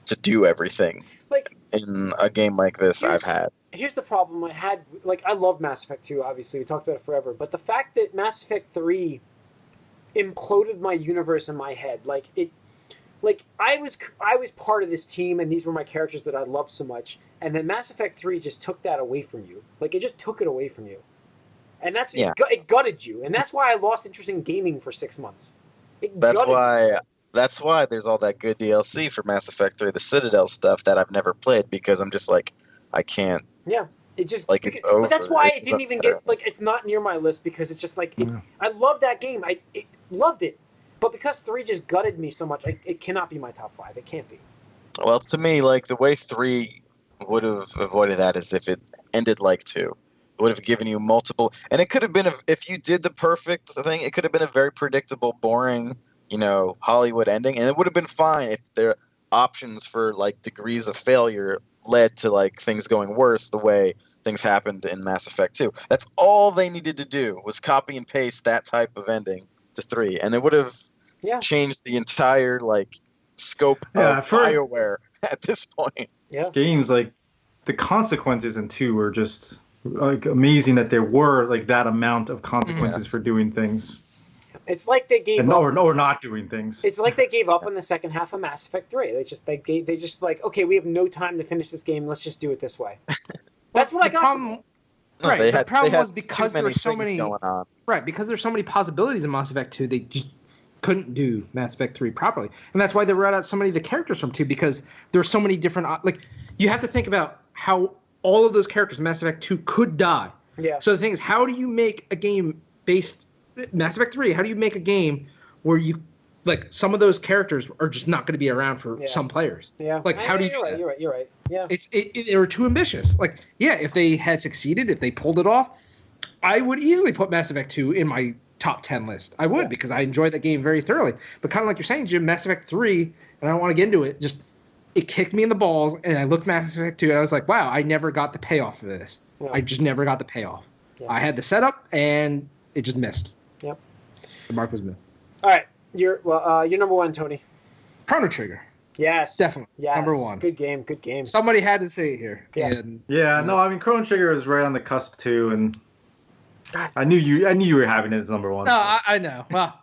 to do everything Like, in a game like this I've had. here's the problem I had. Like, I love Mass Effect 2, obviously. We talked about it forever. But the fact that Mass Effect 3 imploded my universe in my head. Like, I was part of this team, and these were my characters that I loved so much. And then Mass Effect 3 just took that away from you. Like, it just took it away from you. And it gutted you. And that's why I lost interest in gaming for 6 months. That's why there's all that good DLC for Mass Effect 3, the Citadel stuff that I've never played, because I'm just like, I can't. Yeah, it just it's over. But that's why it didn't even get it's not near my list, because it's just like I love that game. I loved it, but because 3 just gutted me so much, it cannot be my top 5. It can't be. Well, to me, like the way 3 would have avoided that is if it ended like 2. It would have given you multiple, and it could have been if you did the perfect thing. It could have been a very predictable, boring, Hollywood ending, and it would have been fine if their options for like degrees of failure led to like things going worse the way things happened in Mass Effect 2. That's all they needed to do was copy and paste that type of ending to 3, and it would have changed the entire like scope of BioWare at this point. Yeah, games like the consequences in 2 were just like amazing, that there were like that amount of consequences for doing things. It's like they gave up, or not doing things. It's like they gave up on the second half of Mass Effect 3. They just like, okay, we have no time to finish this game. Let's just do it this way. That's what I got. Right. The problem was because there were so many going on. Right, because there's so many possibilities in Mass Effect 2, they just couldn't do Mass Effect 3 properly. And that's why they wrote out so many of the characters from 2, because there's so many different you have to think about how all of those characters in Mass Effect 2 could die. Yeah. So the thing is, how do you make a game based Mass Effect 3, how do you make a game where you some of those characters are just not going to be around for some players? Yeah. How do you do that? You're right. Yeah. They were too ambitious. If they had succeeded, if they pulled it off, I would easily put Mass Effect 2 in my top 10 list. I would, because I enjoyed that game very thoroughly. But kind of like you're saying, Jim, Mass Effect 3, and I don't want to get into it, it kicked me in the balls, and I looked at Mass Effect 2, and I was like, wow, I never got the payoff of this. Yeah. I just never got the payoff. Yeah. I had the setup, and it just missed. Yep. The mark was missed. All right. You're number 1, Tony. Chrono Trigger. Yes. Definitely. Yes. Number 1. Good game. Somebody had to say it here. Yeah. And, no, I mean, Chrono Trigger was right on the cusp, too, and I knew you were having it as number 1. No, I know. Well,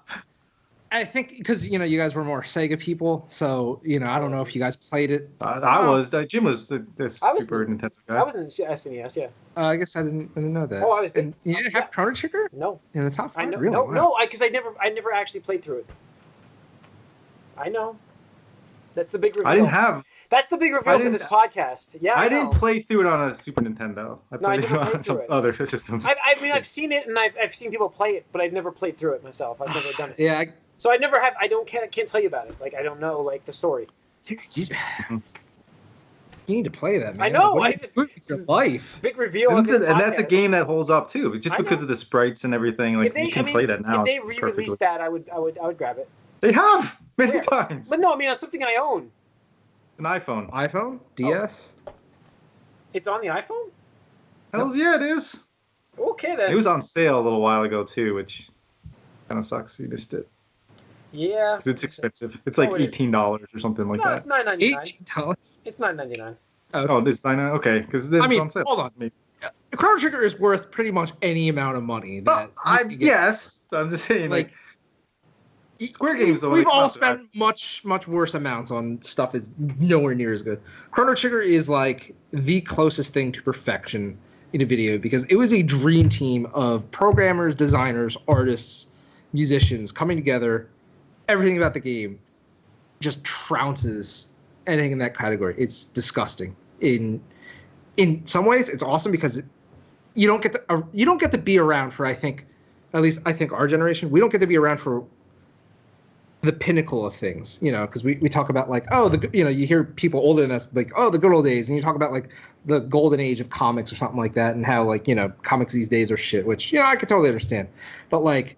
I think because, you guys were more Sega people, so, I don't know if you guys played it. Jim was the Super Nintendo guy. I was in SNES, yeah. I guess I didn't know that. Oh, I was. And you didn't have Chrono Trigger? No. In the top 5? I know. Really? No, because I never actually played through it. I know. That's the big reveal. I didn't have. That's the big reveal for this podcast. Yeah, I didn't play through it on a Super Nintendo. I played it on some other systems. I mean, I've seen it and I've seen people play it, but I've never played through it myself. I've never done it. Yeah. So I never have. I can't tell you about it. I don't know the story. You need to play that, man. I know. It's your life. Big reveal. And that's a game that holds up too, just because of the sprites and everything. You can play that now. If they re-released that, I would grab it. They have many times. But no, I mean, it's something I own. An iPhone. iPhone? DS? Oh. It's on the iPhone? Hells yeah, it is. Okay then. It was on sale a little while ago too, which kind of sucks. You missed it. Yeah. Because it's expensive. It's like $18 or something like that. No, it's $9.99. $18? It's $9.99. Oh, it's $9.99? Okay, because it's on sale. Hold on. Chrono Trigger is worth pretty much any amount of money. Yes, I'm just saying, Square games, though, we've it's all not spent much worse amounts on stuff is nowhere near as good. Chrono Trigger is like the closest thing to perfection in a video because it was a dream team of programmers, designers, artists, musicians coming together. Everything about the game just trounces anything in that category. It's disgusting. In some ways, it's awesome because you don't get to be around for, I think, at least I think our generation, we don't get to be around for the pinnacle of things, because we talk about like, you hear people older than us like, oh, the good old days, and you talk about like the golden age of comics or something like that, and how like, comics these days are shit, which I could totally understand, but like,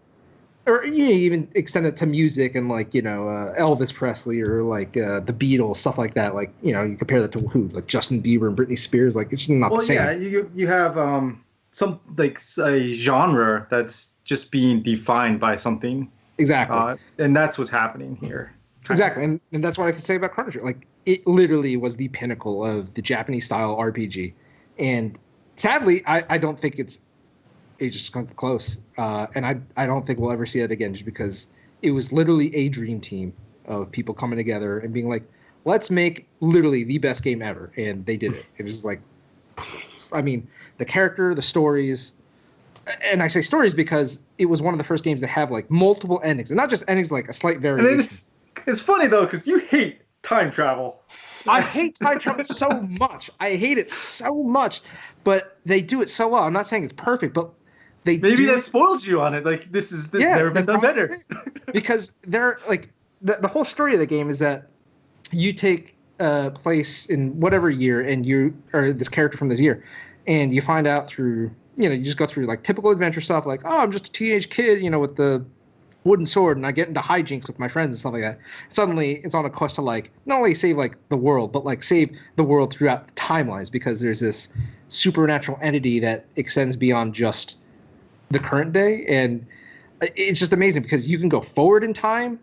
or even extend it to music and like Elvis Presley or like the Beatles, stuff like that. Like you compare that to who, like Justin Bieber and Britney Spears, like it's just not the same. Well, yeah, you have some like a genre that's just being defined by something. Exactly. And that's what's happening here. Exactly. And that's what I could say about Chrono Trigger. Like, it literally was the pinnacle of the Japanese-style RPG. And sadly, I don't think it's just come close. And I don't think we'll ever see that again just because it was literally a dream team of people coming together and being like, let's make literally the best game ever. And they did it. It was just like, I mean, the character, the stories, and I say stories because it was one of the first games that have like multiple endings, and not just endings like a slight variation. And it's funny though because you hate time travel. I hate time travel so much. I hate it so much, but they do it so well. I'm not saying it's perfect, but maybe that spoiled you on it. Like this never been done better. Because they're like the whole story of the game is that you take place in whatever year, and you are this character from this year, and you find out through. You just go through like typical adventure stuff, like, oh, I'm just a teenage kid, with the wooden sword, and I get into hijinks with my friends and stuff like that. Suddenly, it's on a quest to like not only save like the world, but like save the world throughout the timelines because there's this supernatural entity that extends beyond just the current day, and it's just amazing because you can go forward in time.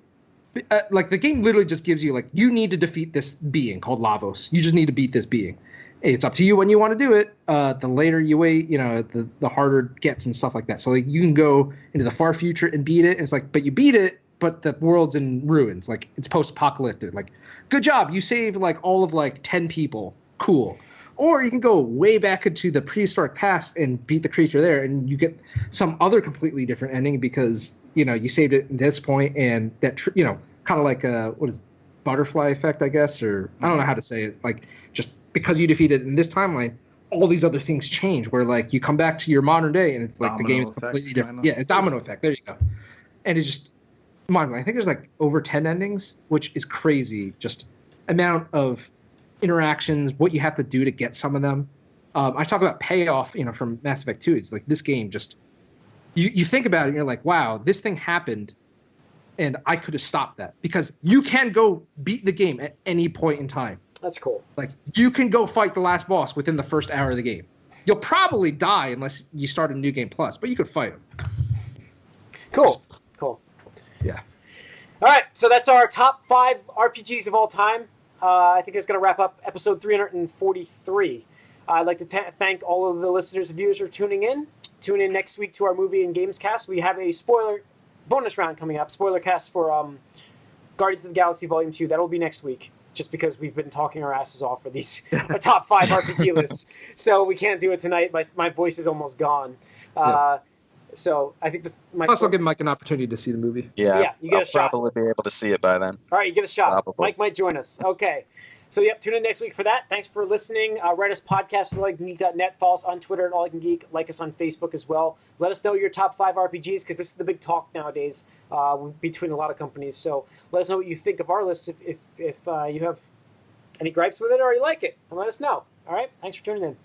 Like the game literally just gives you like you need to defeat this being called Lavos. You just need to beat this being. It's up to you when you want to do it. The later you wait, the harder it gets and stuff like that. So like you can go into the far future and beat it. And it's like, but you beat it, but the world's in ruins. Like it's post-apocalyptic. Like, good job, you saved like all of like 10 people. Cool. Or you can go way back into the prehistoric past and beat the creature there, and you get some other completely different ending because you saved it at this point, and that kind of like what is it, butterfly effect, I guess, or I don't know how to say it. Like just because you defeated in this timeline, all these other things change. Where like you come back to your modern day, and it's like the game is completely different. Yeah, a domino effect. There you go. And it's just mind-blowing. I think there's like over 10 endings, which is crazy. Just amount of interactions, what you have to do to get some of them. I talk about payoff, from Mass Effect 2. It's like this game just you think about it, and you're like, wow, this thing happened, and I could have stopped that because you can go beat the game at any point in time. That's cool. Like, you can go fight the last boss within the first hour of the game. You'll probably die unless you start a New Game Plus, but you could fight him. Cool. Yeah. All right, so that's our top 5 RPGs of all time. I think that's going to wrap up episode 343. I'd like to thank all of the listeners and viewers for tuning in. Tune in next week to our movie and games cast. We have a spoiler bonus round coming up. Spoiler cast for Guardians of the Galaxy Volume 2. That'll be next week. Just because we've been talking our asses off for these top 5 RPG lists. So we can't do it tonight. My voice is almost gone. So I think Plus, I'll give Mike an opportunity to see the movie. Yeah, you get I'll a shot. probably be able to see it by then. All right, you get a shot. Probably. Mike might join us. Okay. So, tune in next week for that. Thanks for listening. Write us podcast at AllYouCanGeek.net. Follow us on Twitter at AllYouCanGeek. Like us on Facebook as well. Let us know your top 5 RPGs because this is the big talk nowadays between a lot of companies. So let us know what you think of our list if you have any gripes with it or you like it. And let us know. All right? Thanks for tuning in.